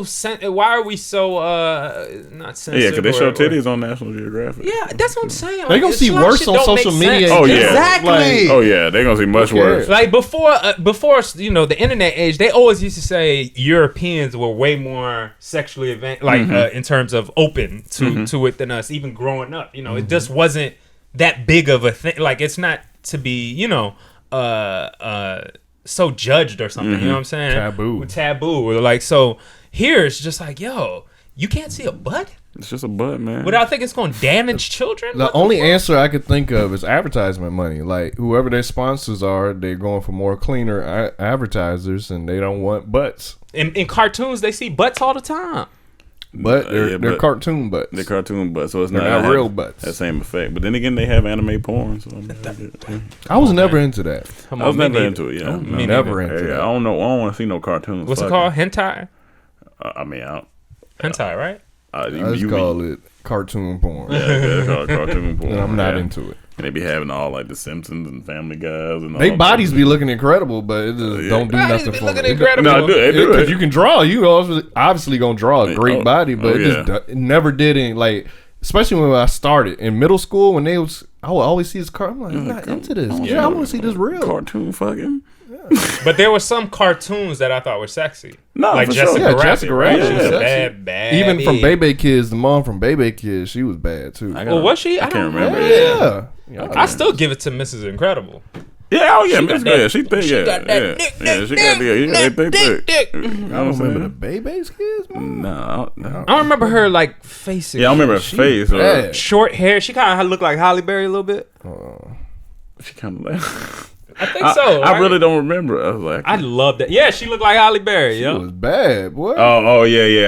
not censored? Yeah, because they show or- titties on National Geographic. Yeah, that's what I'm saying. They gonna it's see a lot of worse shit on don't social make media. sense. Oh, yeah. Exactly. Like- Oh yeah, they're gonna see much worse. Like before you know, the internet age, they always used to say Europeans were way more sexually in terms of open to it than us. Even growing up, you know, it just wasn't that big of a thing. Like, it's not to be, you know, so judged or something. You know what I'm saying? Taboo. Or like, so here it's just like, yo, you can't see a butt. It's just a butt, man. But I think it's going to damage children. The only answer I could think of is advertisement money. Like, whoever their sponsors are, they're going for more cleaner advertisers, and they don't want butts. In cartoons, they see butts all the time. But they're cartoon butts. They're cartoon butts, so it's They're not not real butts. That same effect. But then again, they have anime porn. So I was never into that. I was never into it. Yeah, Me never neither. into I that. don't know. I don't want to see no cartoons. What's it called? Hentai? I mean, Hentai, right? I just call it cartoon porn. Yeah, call it cartoon porn. And I'm not into it. And they be having all like the Simpsons and Family Guys and all They that. bodies be looking incredible, but it just don't do Bodies nothing be for looking me. incredible. No, they do. Because you can draw. You obviously gonna draw a great body, but it never did any, like, especially when I started in middle school when I would always see this car. I'm like, I'm not into this. Yeah, I want to see this real cartoon fucking. But there were some cartoons that I thought were sexy. No, like for Jessica sure. Rabbit. Jessica Rabbit She was was a sexy. bad. Even from Bebe Kids, the mom from Bebe Kids, she was bad too. Well, was she? I can't remember. Yeah. I still give it to Mrs. Incredible. Yeah, oh yeah, Miss Girl. She thick. She Yeah, got that yeah, dick, yeah. She got the thick. You know I what I'm don't remember the saying? Baby's kids, man. No, I don't remember her like face. yeah, I remember her face. bad. Short hair. She kind of looked like Halle Berry a little bit. She kind of like. I think so. I right? really don't remember. I was like, I love that. Yeah, she looked like Halle Berry. She Yeah. was bad, boy. oh yeah, okay,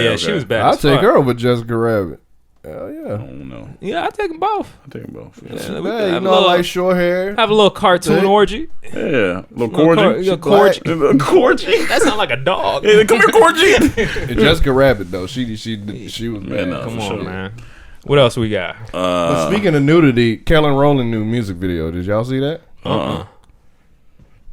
Yeah, okay. she was bad. I'll as take fuck. her over Jessica Rabbit. Hell yeah. I don't know. Yeah, I take them both. I take them both. Yeah, Yeah, we Hey, can you have know, a little, I like short hair. have a little cartoon Yeah. orgy. little Little corgi. corgi. Little corgi. That sounds like a dog. Hey, come here, corgi. And Jessica Rabbit though, she was bad. no. Come for on, sure. man. What else we got? But speaking of nudity, Kellen Rowland new music video. Did y'all see that?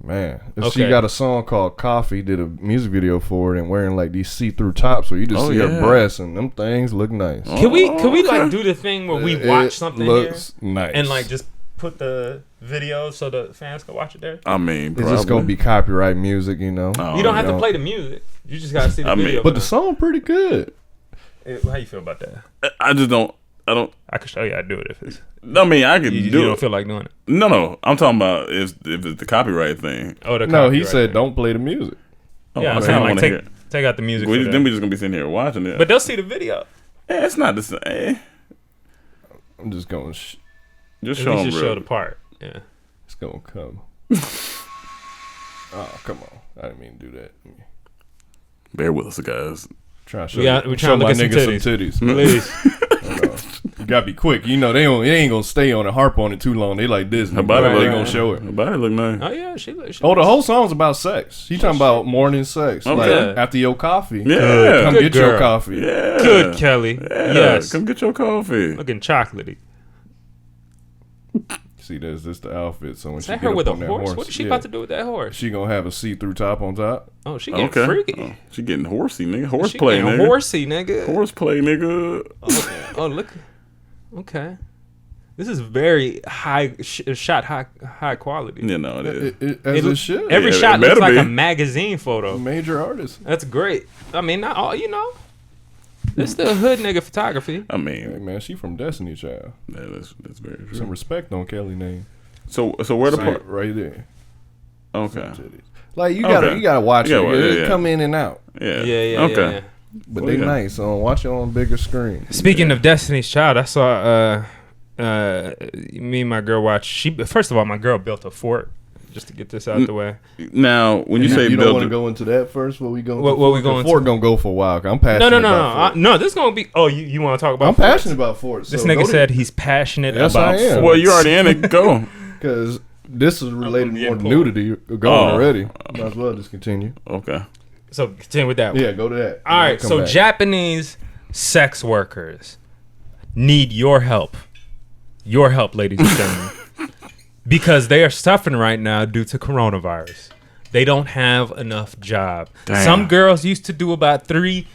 Man, she Okay. got a song called Coffee. Did a music video for it and wearing like these see-through tops where you just Oh, see yeah. her breasts and them things look nice. Can we like do the thing where we watch something here looks nice and like just put the video so the fans can watch it there? I mean, It's just gonna be copyright music, you know. Oh, You don't have to know. play the music. You just gotta see the I mean, video. But the song pretty good. How you feel about that? I just don't. I don't. I can show you how to do it if it's. I mean, I could You do don't it. feel like doing it. No. I'm talking about if it's the copyright thing. Oh, the No, he copyright said thing. don't play the music. Oh, Yeah, I I'm mean, saying I like wanna hear it. take out the music. We for just, that. then we just gonna be sitting here watching it. But they'll see the video. it's not the same. I'm just gonna Just At show least them, just bro. show the part. Yeah. it's gonna come. Oh, come on. I didn't mean to do that. Bear with us, guys. Trying to show, We trying to show look my at some niggas some titties. Please. You gotta be quick. You know, they ain't gonna stay on it, harp on it too long. They like Disney. Her body They look. gonna show it. Her body look nice. Oh yeah, she Oh, the whole song's about sex. She talking about morning sex. Okay. Like after your coffee. Yeah. Come Good get your girl. coffee. Yeah. Good, Kelly. Yeah. Yes. Come get your coffee. Looking chocolatey. See, there's this the outfit. So when Is she that get her up with a on that horse? What is she yeah, about to do with that horse? She gonna have a see-through top on top. Oh, she getting Okay. freaky. Oh, she getting horsey, nigga. Horse She play, getting nigga. horsey, nigga. Horseplay, nigga. Oh, look. Okay. This is very high shot, high quality. Yeah, no, it is. As it should. Every Yeah, shot it looks better like be. a magazine photo. Major artist. That's great. I mean, not all, you know. It's still hood nigga photography. I Hey mean, man, she from Destiny Child. that's very true. Some respect on Kelly name. So where the Right, part? right there. Okay. Like you Okay. gotta watch You it. gotta watch it, It yeah. come in and out, Yeah. Yeah. Okay. but Well, they yeah. nice. Watch it on a bigger screen. Speaking of Destiny's Child, I saw me and my girl watch. First of all, my girl built a fort. Just to get this out the way. Now, when you say you don't build want to it, go into that first. What we going? What we going Fort to? gonna go for a while. 'Cause I'm passionate. No. about Fort. No, this is gonna be. Oh, you want to talk about? I'm forts? passionate about Fort. This so nigga go to- said he's passionate Yes, about. I am. forts. well, you already in it. Go. Because this is related be more to important. nudity. Going Oh. already. Might as well just continue. Okay. So continue with that. One. Yeah, go to that. All right. Come So back. Japanese sex workers need your help. Your help, ladies and gentlemen, because they are suffering right now due to coronavirus. They don't have enough job. Damn. Some girls used to do about three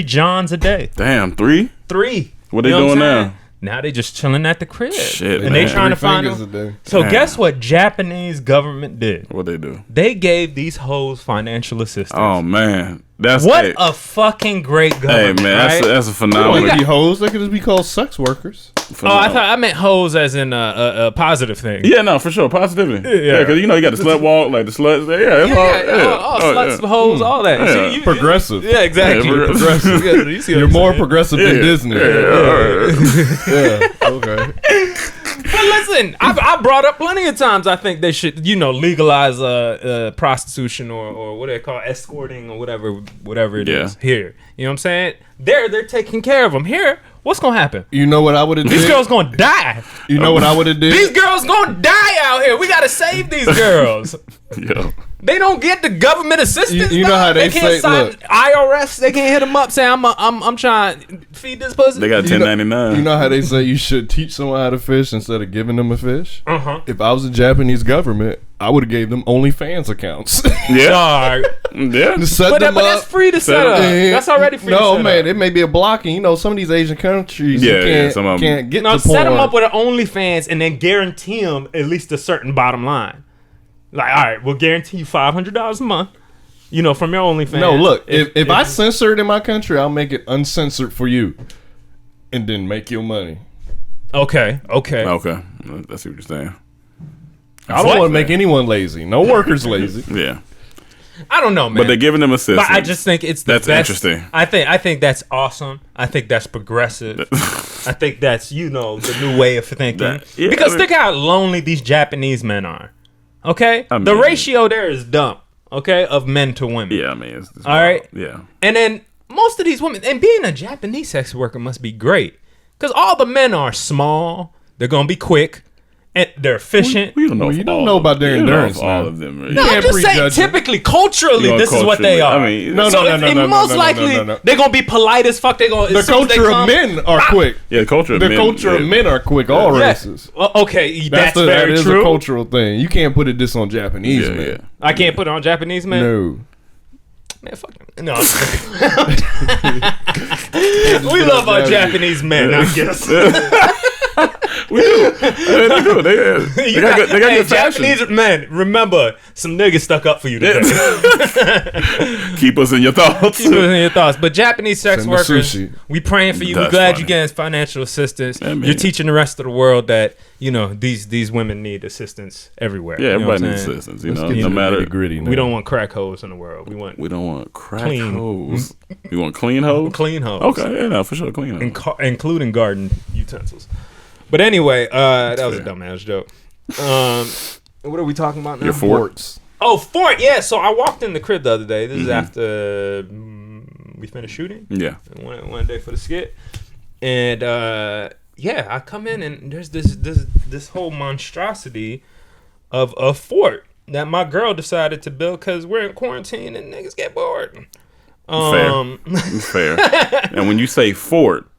Johns a day. Damn, 3? 3. What they You know doing I'm saying? now? Now they just chilling at the crib. Shit, and they man. trying to 3 find fingers them. a day. So Damn. guess what Japanese government did? What they do? They gave these hoes financial assistance. Oh man, that's What hey, a fucking great hey government, man, right? that's a They phenomenal. don't be hoes. They could just be called sex workers. Oh, I meant hoes as in a positive thing. Yeah, no, for sure, positivity. Yeah. Yeah, because you know you got the slut walk, like the sluts. Yeah, that's all. all sluts, hoes, all that. Yeah. See, Progressive. Yeah, exactly. Yeah, Progressive. Yeah, you see what You're I'm more saying? progressive than Disney. Yeah. Okay. But listen, I brought up plenty of times. I think they should, legalize prostitution or what they call escorting or whatever it is here. You know what I'm saying? They're taking care of them here. What's gonna happen? You know what I would have did? These girls gonna die. You know what I would have did? These girls gonna die out here. We gotta save these girls. Yo. They don't get the government assistance. You know how they can't say, sign look. IRS. They can't hit them up saying I'm trying to feed this pussy. They got You know- 1099. You know how they say you should teach someone how to fish instead of giving them a fish? Uh-huh. If I was the Japanese government, I would have gave them OnlyFans accounts. yeah, Dog. yeah. Set But them that's up. free to set up. and- That's already free to No, set man, up. it may be a blocking. You know, some of these Asian countries Yeah, you yeah, can't, some of 'em. can't get No, to set them porn. up with an OnlyFans and then guarantee them at least a certain bottom line. Like, all right, we'll guarantee you $500 a month. From your OnlyFans. No, look, if I censor it in my country, I'll make it uncensored for you, and then make your money. Okay. Okay, I see what you're saying. I don't want to make anyone lazy. No workers lazy. Yeah. I don't know, man. But they're giving them assistance. But I just think it's the that's best. Interesting. I think that's awesome. I think that's progressive. I think that's the new way of thinking. Because think how lonely these Japanese men are. Okay, the ratio there is dumb. Okay, of men to women. Yeah, I mean, it's all right. Yeah, and then most of these women, and being a Japanese sex worker must be great because all the men are small. They're gonna be quick. And they're efficient. You don't know about their endurance. All of them. No, I'm just saying. Typically, culturally, this is what they are. I mean, most likely they're gonna be polite as fuck. The culture of men are quick. Yeah, the culture of men are quick. All races. Well, okay, that's very that is true. A cultural thing. You can't put this on Japanese men. Yeah. I can't put it on Japanese men. No. Man, fuck them. No. We love our Japanese men, I guess. We do. They do. They got good fashion. Japanese men, remember, some niggas stuck up for you today. Keep us in your thoughts. But Japanese sex workers, we praying for you. We're glad you're getting financial assistance. You're teaching the rest of the world that these women need assistance everywhere. Yeah, everybody needs assistance. No matter gritty. We don't want crack hoes in the world. We don't want crack hoes. You want clean hoes? Clean hoes. Okay, yeah, no, for sure, clean hoes, including garden utensils. But anyway, that was a dumbass joke. What are we talking about now? Your forts. Oh, fort. Yeah. So I walked in the crib the other day. This is after we finished shooting. Yeah. One day for the skit, and I come in and there's this whole monstrosity of a fort that my girl decided to build because we're in quarantine and niggas get bored. Fair. And when you say fort.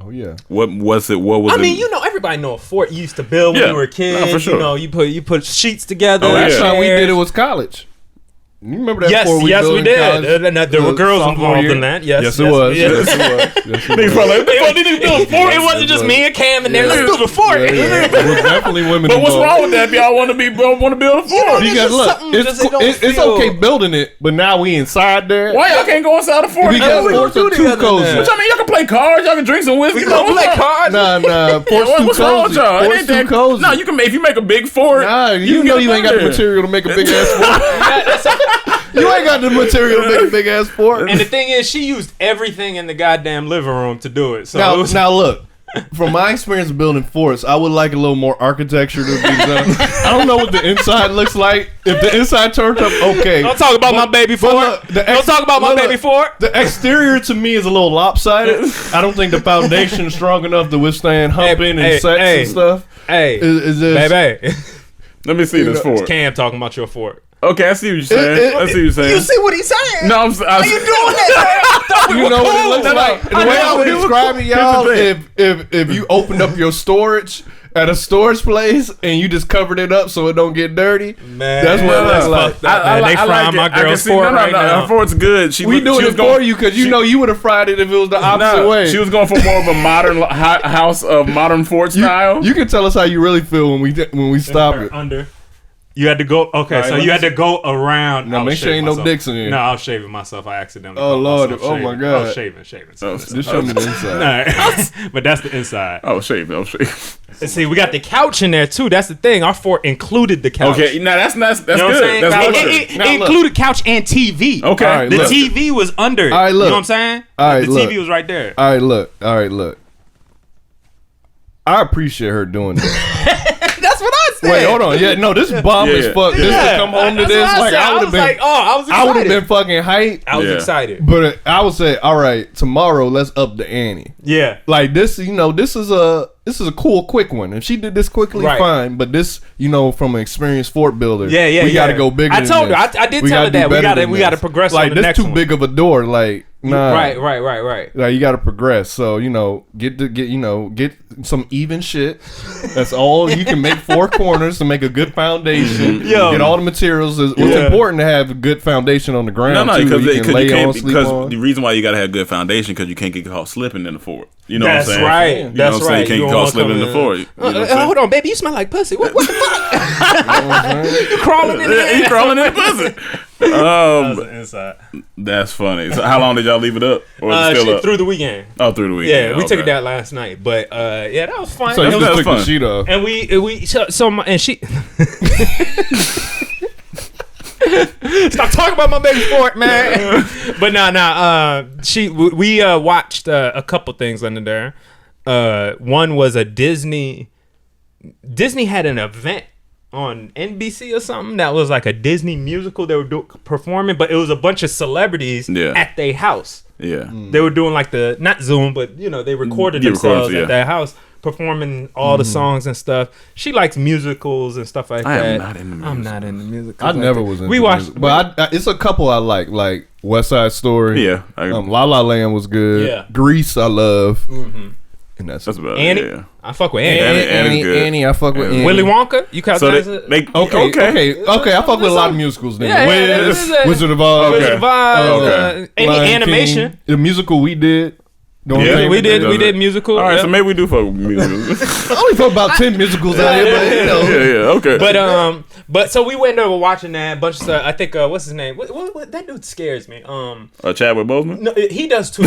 Oh yeah. What was it? I mean, everybody know a fort you used to build when you were a kid. No, for sure. You put sheets together. Last time we did it was college. You remember that fort we built we in did. college? There were girls involved in that. Yes, it was. It wasn't just me and Cam and there. Let's build a fort. There was definitely women. But what's wrong with that? If y'all want to build a fort? Because look, it's okay building it, but now we inside there. Why y'all can't go inside the fort? Because forts are too cozy. Which I mean, y'all can play cards. Y'all can drink some whiskey. We can play cards. Nah. Forts too cozy. Forts too cozy. No, you can. If you make a big fort, nah, you ain't got the material to make a big ass fort. You ain't got the material to make a big ass fort. And the thing is, she used everything in the goddamn living room to do it. So now look, from my experience of building forts, I would like a little more architecture to be done. I don't know what the inside looks like. If the inside turns up, okay. Don't talk about my baby fort. Don't talk about my baby fort. The exterior to me is a little lopsided. I don't think the foundation is strong enough to withstand humping and sex and stuff. Hey, baby. Let me see this fort. Cam talking about your fort. Okay, I see what you're saying. You see what he's saying? No, Are you doing that? You know what it looks like? The way I would describe it, y'all, if you opened up your storage at a storage place and you just covered it up so it don't get dirty, man, that's what it looks like. They frying my girl's fort right now. Her fort's good. We doing it for you because you would have fried it if it was the opposite way. She was going for more of a modern house of modern fort style. You can tell us how you really feel when we stop it. Under. You had to go. Okay, right, so you had to go around. No, make sure ain't no dicks in here. No, I was shaving myself. I accidentally. Oh Lord! Oh my God! I was shaving. So just show me the inside. Nah, but that's the inside. Oh, shaving. And see, we got the couch in there too. That's the thing. Our fort included the couch. Okay, now that's good. It included couch and TV. Okay, right, the TV was under it. All right, look. You know what I'm saying? All right, the TV was right there. All right, look. I appreciate her doing that. That's what I said. Wait, hold on. Yeah, no, this bomb as fuck. This to come home to this, like I would have been. I was excited. I would have been fucking hyped. I was excited. But I would say, all right, tomorrow let's up the ante. Yeah, like this. This is a cool, quick one. If she did this quickly, fine. But this, from an experienced fort builder, we got to go bigger. I told her. I did tell her that we got to progress. Like on the next this too big of a door. Like. Nah. Right. Like you got to progress. So get some even shit. That's all you can make 4 corners to make a good foundation. Get all the materials. It's important to have a good foundation on the ground. No, because the reason why you got to have good foundation because you can't get caught slipping in the fort. You know what I'm saying? That's right. You can't get caught slipping in the fort. Hold on, baby, you smell like pussy. What the fuck? Crawling in there. He crawling in the pussy. Inside. That's funny. So how long did y'all leave it up? Or is it still up? Through the weekend. Oh, through the weekend. Yeah, we took it down last night, but yeah, that was fun. So you It just was took fun. the sheet off. And we and she stop talking about my baby sport, man. But we watched a couple things under there. One was a Disney had an event on NBC or something that was like a Disney musical they were performing, but it was a bunch of celebrities at their house. Yeah. They were doing like not Zoom, but they recorded themselves at their house performing all the songs and stuff. She likes musicals and stuff like that. I'm not into musicals. I never was into We watched, music, but it's a couple I like West Side Story. Yeah. La La Land was good. Yeah. Grease I love. And that's about Annie. it. Yeah. I fuck with Annie. Annie, I fuck with Annie. Willy Wonka. You count So that as they Okay. I fuck with a lot of musicals. Then Wizard of Oz. Wizard of Oz. Any Lion animation. King. The musical we did. Yeah, we did musical. All right, yeah. so maybe we do fuck with musicals. I only fuck about 10 musicals out here, but Okay. But so we went over watching that bunch of stuff. I think what's his name? What that dude scares me. Chadwick Boseman. No, he does too.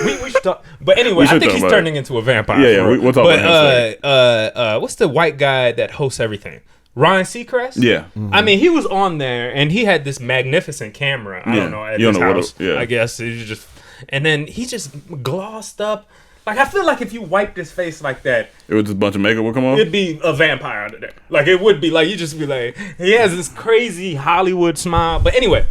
we should talk. But anyway, I think he's turning into a vampire. Yeah, we'll talk about him in a But what's the white guy that hosts everything? Ryan Seacrest? Yeah. I mean, he was on there and he had this magnificent camera. I don't know, at his house. I guess he just, and then he just glossed up. Like, I feel like if you wiped his face like that, it was just a bunch of makeup would come on. it'd be a vampire under there. Like, it would be like, you just be like, he has this crazy Hollywood smile. But anyway,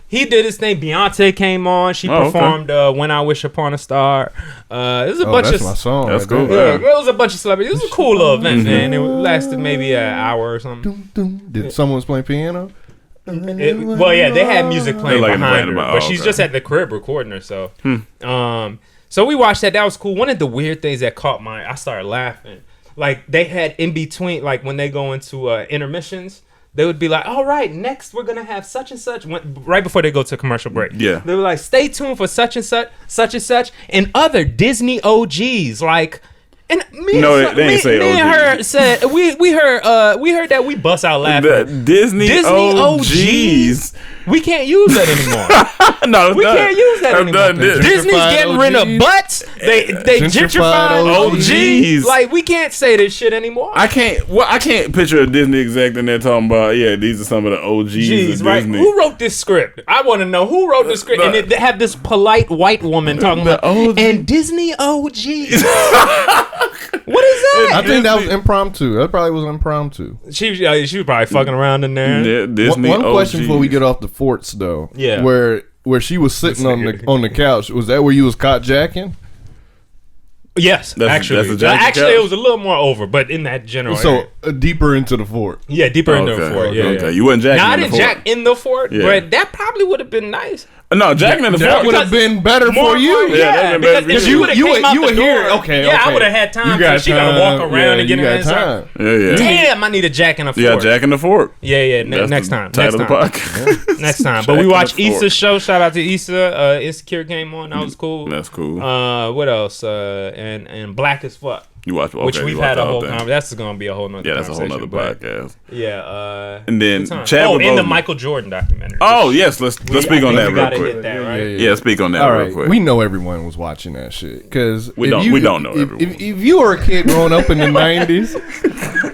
he did his thing. Beyonce came on. She performed When I Wish Upon a Star. It was a bunch that's of... my song. That's right cool. there. Yeah, it was a bunch of celebrities. It was a cool little event, man. It lasted maybe an hour or something. Did someone play piano? Well, yeah, they had music playing Like in the behind her, band, but she's just at the crib recording herself. So we watched that. That was cool. One of the weird things that caught I started laughing. Like, they had in between, like when they go into intermissions, they would be like, all right, next we're going to have such and such, right before they go to commercial break. Yeah. They were like, stay tuned for such and such, and other Disney OGs, like... And me and her said we heard that we bust out laughing. The Disney OGs. We can't use that anymore. No, we can't use that anymore. Disney's getting rid of butts. They gentrified OGs. Like, we can't say this shit anymore. I can't picture a Disney exec in there talking about, these are some of the OGs of right? Disney. Who wrote this script? I want to know who wrote the script. And they have this polite white woman talking about and Disney OGs. What is that? I think that was impromptu. That probably was impromptu. She was probably fucking around in there. Yeah, Disney One question OGs. before we get off the forts, though. Yeah. Where she was sitting on the couch. Was that where you was caught jacking? Yes, actually, it was a little more over, but in that general. So deeper into the fort. Yeah, deeper into the fort. Yeah, okay. Yeah. You wasn't jacking. Now, I in didn't the fort. jack in the fort, but that probably would have been nice. No, jacking in the That fort would have been better for you. Yeah, because you you were here. Okay, yeah, I okay. would have had time. You got she gotta time. walk around and get in you there. got time. Yeah. Damn, I need a jack in the fort. Yeah, jack in the fort. Yeah. Next time. Next time. But we watched Issa's show. Shout out to Issa. Insecure came on. That was cool. That's cool. What else? And Black as Fuck. You watch, which we've had a whole conversation. That's going to be a whole nother that's a whole nother conversation, podcast. Yeah. And then Chadwick and the Michael Jordan documentary. Oh, yes. Let's speak on that real quick. Hit that, right? Yeah, speak on that real quick. We know everyone was watching that shit. Because we don't know everyone. If you were a kid growing up in the 90s,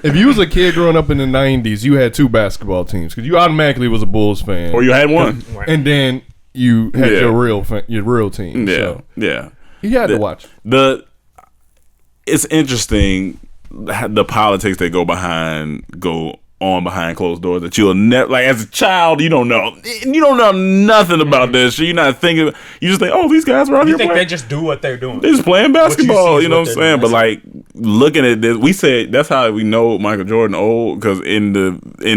if you was a kid growing up in the 90s, you had two basketball teams. Because you automatically was a Bulls fan. Or you had one. And then you had your real team. Yeah. So Yeah. You had to watch. It's interesting the politics that go on behind closed doors that you'll never, like, as a child, you don't know nothing about that shit. You're not thinking, you just think, oh, these guys are out here think playing. they just do what they're doing. They're just playing basketball, you know what I'm saying? doing. But like looking at this, we said that's how we know Michael Jordan old, because in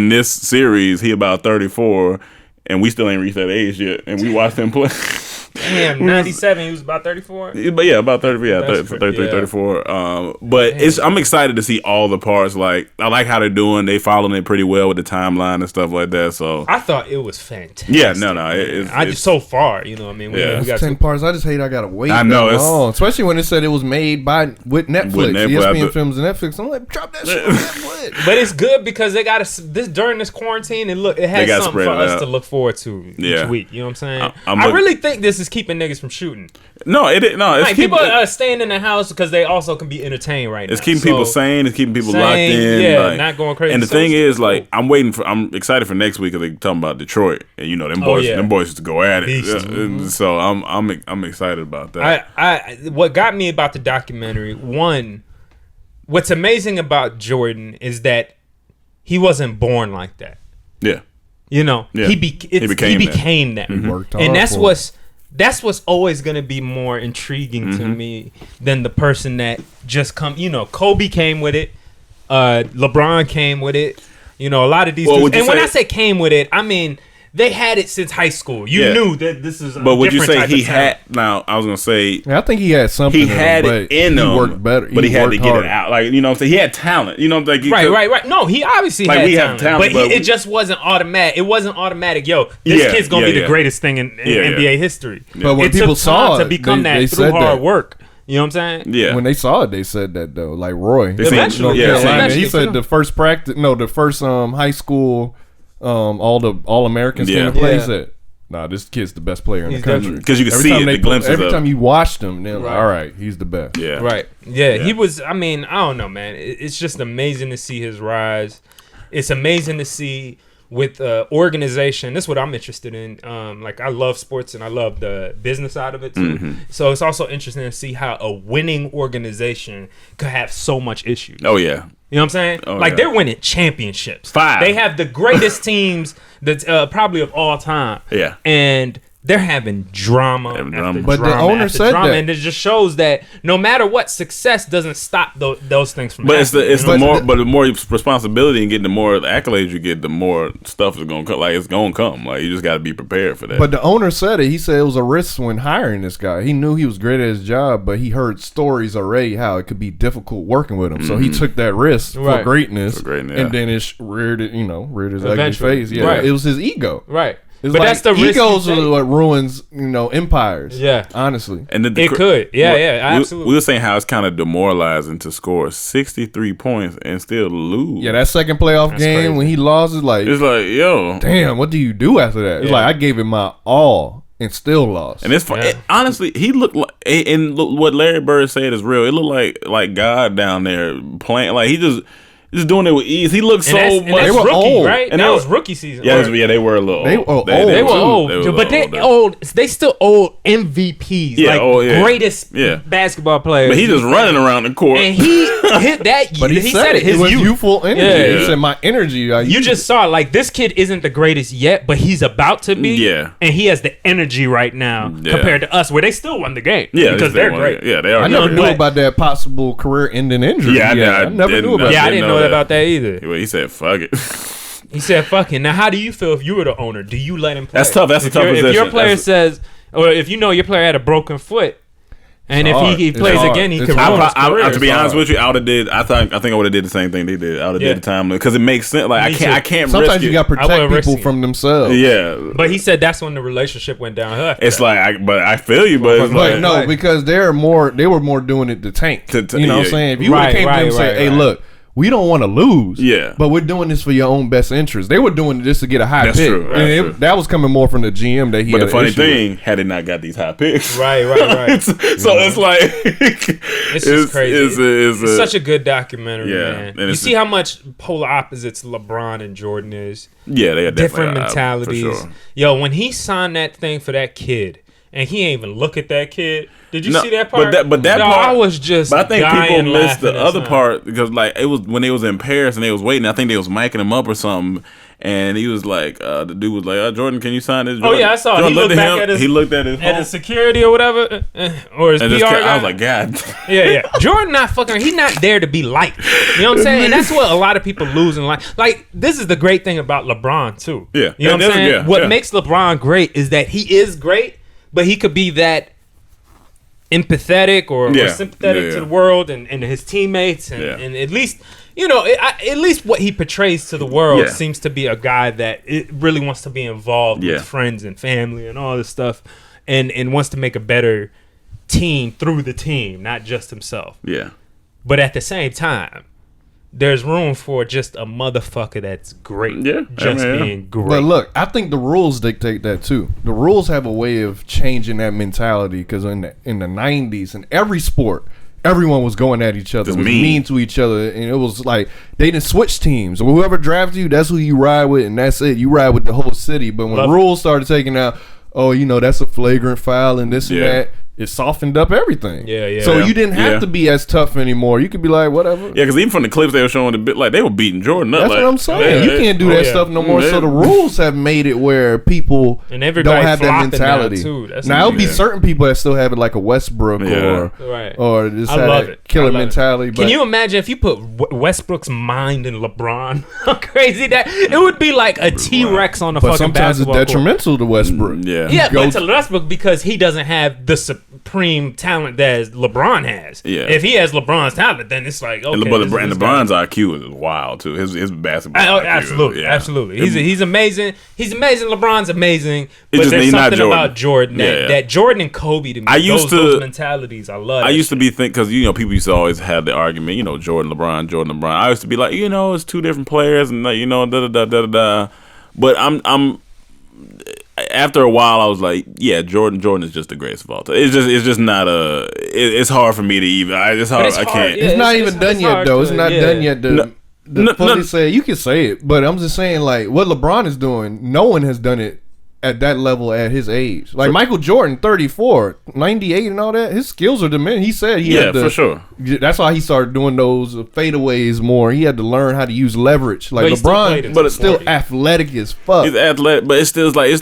this series he about 34 and we still ain't reached that age yet, and we watched him play. Damn, 97, he was about 34? But yeah, about 30, yeah, That's 33, yeah. 34. But I'm excited to see all the parts. Like, I like how they're doing. They following it pretty well with the timeline and stuff like that. So I thought it was fantastic. yeah, no, it's so far, you know what I mean? We got 10 parts. I just hate I gotta wait. I know, that it's- long. Especially when it said it was made with Netflix. With Netflix, ESPN Films and Netflix. I'm like, drop that shit on Netflix. But it's good because they got this during this quarantine, and look, it has got something for spread us out. to look forward to Yeah. each week. You know what I'm saying? I'm I really think this is keeping niggas from shooting. No, it's Like, keeping, people are staying in the house because they also can be entertained right now. it's keeping So, people sane. It's keeping people locked sane, in. yeah, like, not going crazy. And the So thing it's is, like, cool. I'm excited for next week because they talking about Detroit, and you know them Oh, boys, yeah. them boys used to go at it. Beasts. And so I'm excited about that. I what got me about the documentary, one, what's amazing about Jordan is that he wasn't born like that. Yeah. You know, Yeah. he became became that. Worked hard And that's for what's always going to be more intriguing to me than the person that just Kobe came with it, LeBron came with it, you know, a lot of these Well, dudes. would you And when say- I say came with it, I mean they had it since high school. You Yeah. knew that this is a But would you different say type he of talent. had? Now I was gonna say Yeah, I think he had something. he had in him, it but in him. He worked better. but he had to worked get harder. it out. Like, you know what I'm saying? He had talent. You know what I'm saying? Right. No, he obviously Like, had we have talent, but but it just wasn't automatic. It wasn't automatic. Yo, this Yeah, kid's gonna yeah, be yeah. the greatest thing in Yeah, NBA yeah. history. But when it people took saw time it, to become they that through said hard that. work. You know what I'm saying? Yeah. When they saw it, they said that though. Like Roy, They seen- Eventually, yeah, North Carolina, eventually, he said too. the first high school, all Americans Yeah. came to play. He Yeah. said, "Nah, this kid's the best player in He's the country." definitely- 'Cause you can Every see time it, they the glimpses Every of time it. you watched him, they're like, Right. "All right, he's the best." Yeah. Right. Yeah, Yeah. he was. I mean, I don't know, man. It's just amazing to see his rise. It's amazing to see with organization. That's what I'm interested in. Like, I love sports and I love the business side of it too. So it's also interesting to see how a winning organization could have so much issues. Oh yeah. You know what I'm saying? Oh, like, yeah. they're winning championships. 5. They have the greatest teams that's probably of all time. Yeah. And they're having drama Having after drama. But the drama owner after said drama, that. and it just shows that no matter what, success doesn't stop those things from But it's happening. the You know? more but the more responsibility and getting the more accolades you get, the more stuff is gonna come. Like, it's gonna come. Like, you just got to be prepared for that. But the owner said it. He said it was a risk when hiring this guy. He knew he was great at his job, but he heard stories already how it could be difficult working with him. So he took that risk Right. for greatness, For greatness, and yeah. then it reared his ugly Eventually. face. Yeah, Right. it was his ego. Right. It's But like that's the risk egos you are take. what ruins empires. Yeah. honestly. and then It could. Yeah, yeah, we, absolutely. We were saying how it's kind of demoralizing to score 63 points and still lose. Yeah, that second playoff That's game crazy. when he lost is like, It's like, yo. damn, what do you do after that? It's Yeah. like I gave it my all and still lost. And it's fun. Yeah. Honestly, he looked like, and look, what Larry Bird said is real. It looked like God down there playing. Like, he just doing it with ease. He looked so And much. that's They were rookie, old. right? And that they was were- rookie season. Yeah, Or- they were a little They old. were old. They were too. old, They were but they older. old. They still old MVPs, Yeah, like oh, yeah. greatest Yeah. basketball players. But he just running around the court. and he hit that. But he said it. His It was youth. youthful energy. Yeah. He said my energy. You just saw, like, this kid isn't the greatest yet, but he's about to be. Yeah. And he has the energy right now Yeah. compared to us, where they still won the game. Yeah, because they they're won great. it. Yeah, they are. I never good. knew but- about that possible career-ending injury. Yeah, I never didn't- knew about Yeah, I that. didn't know about that either. Well, he said, "Fuck it." He said, "Fuck it." Now, how do you feel if you were the owner? Do you let him play? That's tough. That's a If tough your- If your position. player That's- says, or if you know your player had a broken foot, and It's if hard. he It's plays hard. again, he It's can hard. ruin his career. to be It's honest hard. with you, I would have did. I think I would have did the same thing they did. I would have Yeah. did the time because it makes sense. Like, Me too. I can't. Sometimes risk you it. got to I protect wouldn't risk people it. from themselves. Yeah, But he said that's when the relationship went downhill. it's like, I feel you, but it's But like, no, Right. because they were more doing it to tank. To- you know what I'm yeah. saying? If you Right, came to them and right, said, right, "Hey, right. look, we don't want to lose. Yeah. But we're doing this for your own best interest." They were doing this to get a high That's pick. true, that's And true. that was coming more from the GM that he But had the funny an issue with. thing, had it not got these high picks, Right. so it's like It's just crazy. It's It's such a good documentary, Yeah, man. and You it's see how much polar opposites LeBron and Jordan is. yeah, they are Different definitely mentalities. for sure. Yo, when he signed that thing for that kid, and he ain't even look at that kid. Did you No, see that part? But that Yo, part, I was just. But I think dying people missed the laughing at other something. part because like it was when they was in Paris and they was waiting. I think they was micing him up or something. And he was like, the dude was like, "Jordan, can you sign this?" Jordan, Oh yeah, I saw. It. Jordan He looked at back him. at his. He looked at his at phone his security or whatever, or his and PR just kept, guy. I was like, "God." Yeah. Jordan not fucking. He's not there to be liked. You know what I'm saying? And that's what a lot of people lose in life. Like, this is the great thing about LeBron too. Yeah. You know what I'm That's- saying? yeah, What yeah. makes LeBron great is that he is great, but he could be that empathetic or sympathetic to the world and his teammates and at least at least what he portrays to the world seems to be a guy that it really wants to be involved with friends and family and all this stuff and wants to make a better team through the team, not just himself. Yeah. But at the same time, there's room for just a motherfucker that's great. Yeah. Being great. But look, I think the rules dictate that too. The rules have a way of changing that mentality because in the 90s, in every sport, everyone was going at each other, was mean to each other, and it was like they didn't switch teams. Whoever drafted you, that's who you ride with, and that's it. You ride with the whole city. But when rules started taking out, that's a flagrant foul and this and that, it softened up everything. So you didn't have to be as tough anymore. You could be like, whatever. Yeah, because even from the clips they were showing, the bit like they were beating Jordan up. That's what I'm saying. You can't do that stuff no more. So the rules have made it where people don't have that mentality. Now it'll be certain people that still have it, like a Westbrook or just have that killer mentality. Can you imagine if you put Westbrook's mind in LeBron? How crazy that it would be, like a T-Rex on the fucking basketball court. Sometimes it's detrimental to Westbrook. But to Westbrook because he doesn't have the supreme talent that LeBron has. If he has LeBron's talent, then it's like, okay. And LeBron's IQ is wild too. His basketball IQ. Absolutely. He's amazing. He's amazing. LeBron's amazing. But there's something about Jordan that Jordan and Kobe to me. Those mentalities, I love. I used to be because people used to always have the argument, Jordan, LeBron. I used to be like, it's two different players and But I'm after a while, I was like, Jordan is just the greatest of all time. It's just not it's hard for me to even. It's hard. I can't. It's not even done yet, though. It's not done yet. Fully say you can say it, but I'm just saying, like, what LeBron is doing, no one has done it at that level at his age. Like Michael Jordan, 34, 98 and all that, his skills are diminished. He said he had to, for sure. That's why he started doing those fadeaways more. He had to learn how to use leverage. Like LeBron, but it's still athletic as fuck. He's athletic, but it's still like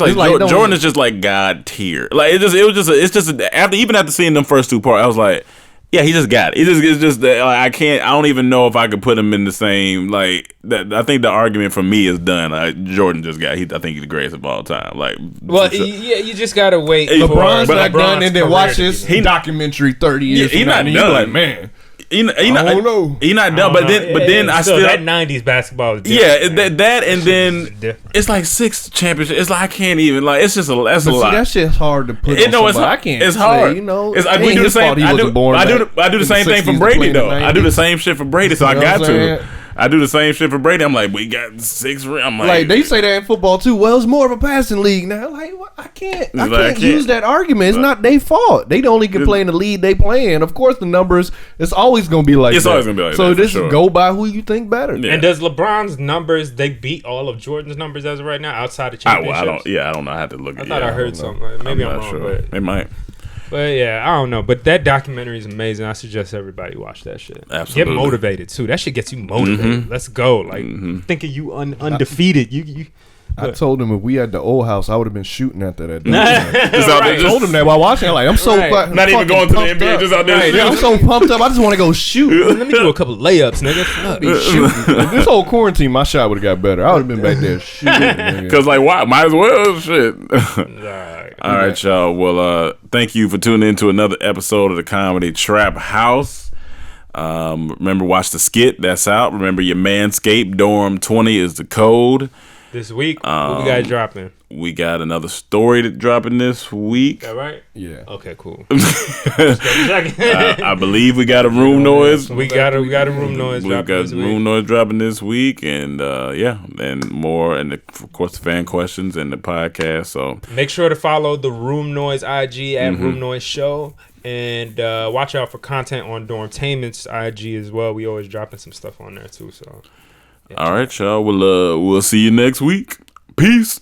Jordan is just like God tier. Like after seeing them first two parts, I was like, yeah, he just got it. It's just that I don't even know if I could put him in the same like that. I think the argument for me is done. Jordan just got. I think he's the greatest of all time. Like, you just gotta wait. LeBron's not done, and then watch this documentary 30 years. He's not done. Like, man. I don't know. He's not done, but then I still that 90s basketball. That and then it's like 6 championships. It's like I can't even like. It's just a lot. That shit's hard to put. I can't. It's hard. We do the same. I do the same thing for Brady though. I do the same shit for Brady, so I got to. I do the same shit for Brady. I'm like, we got 6. I'm like they say that in football too. Well, it's more of a passing league now. Like, what? I can't use that argument. It's not their fault. They only can play in the league they play in. Of course, the numbers. It's always gonna be like. It's always gonna be like. So this is go by who you think better. Yeah. And does LeBron's numbers they beat all of Jordan's numbers as of right now outside of championships? I don't know. I have to look. I thought I heard something. Maybe I'm wrong. Sure. But it might. But yeah, I don't know. But that documentary is amazing. I suggest everybody watch that shit. Absolutely. Get motivated too. That shit gets you motivated. Mm-hmm. Let's go. Like thinking you undefeated. You. I told him if we had the old house, I would have been shooting after that. I told him that while watching. I'm like, I'm so not even going to the NBA, just out there. I'm so pumped up. I just want to go shoot. Let me do a couple layups, nigga. This whole quarantine, my shot would have got better. I would have been back there shooting. Because like, why? Might as well. Shit. All right, y'all. Well, thank you for tuning in to another episode of the Comedy Trap House. Remember, watch the skit that's out. Remember, your Manscaped Dorm 20 is the code. This week, what we got dropping? We got another story dropping this week. That right? Yeah. Okay, cool. I believe we got a room noise. We got a room noise. We got room noise dropping this week, and and more, and of course the fan questions and the podcast. So make sure to follow the Room Noise IG at Room Noise Show. And watch out for content on Dormtainment's IG as well. We always dropping some stuff on there too. So, all right, y'all. We'll see you next week. Peace.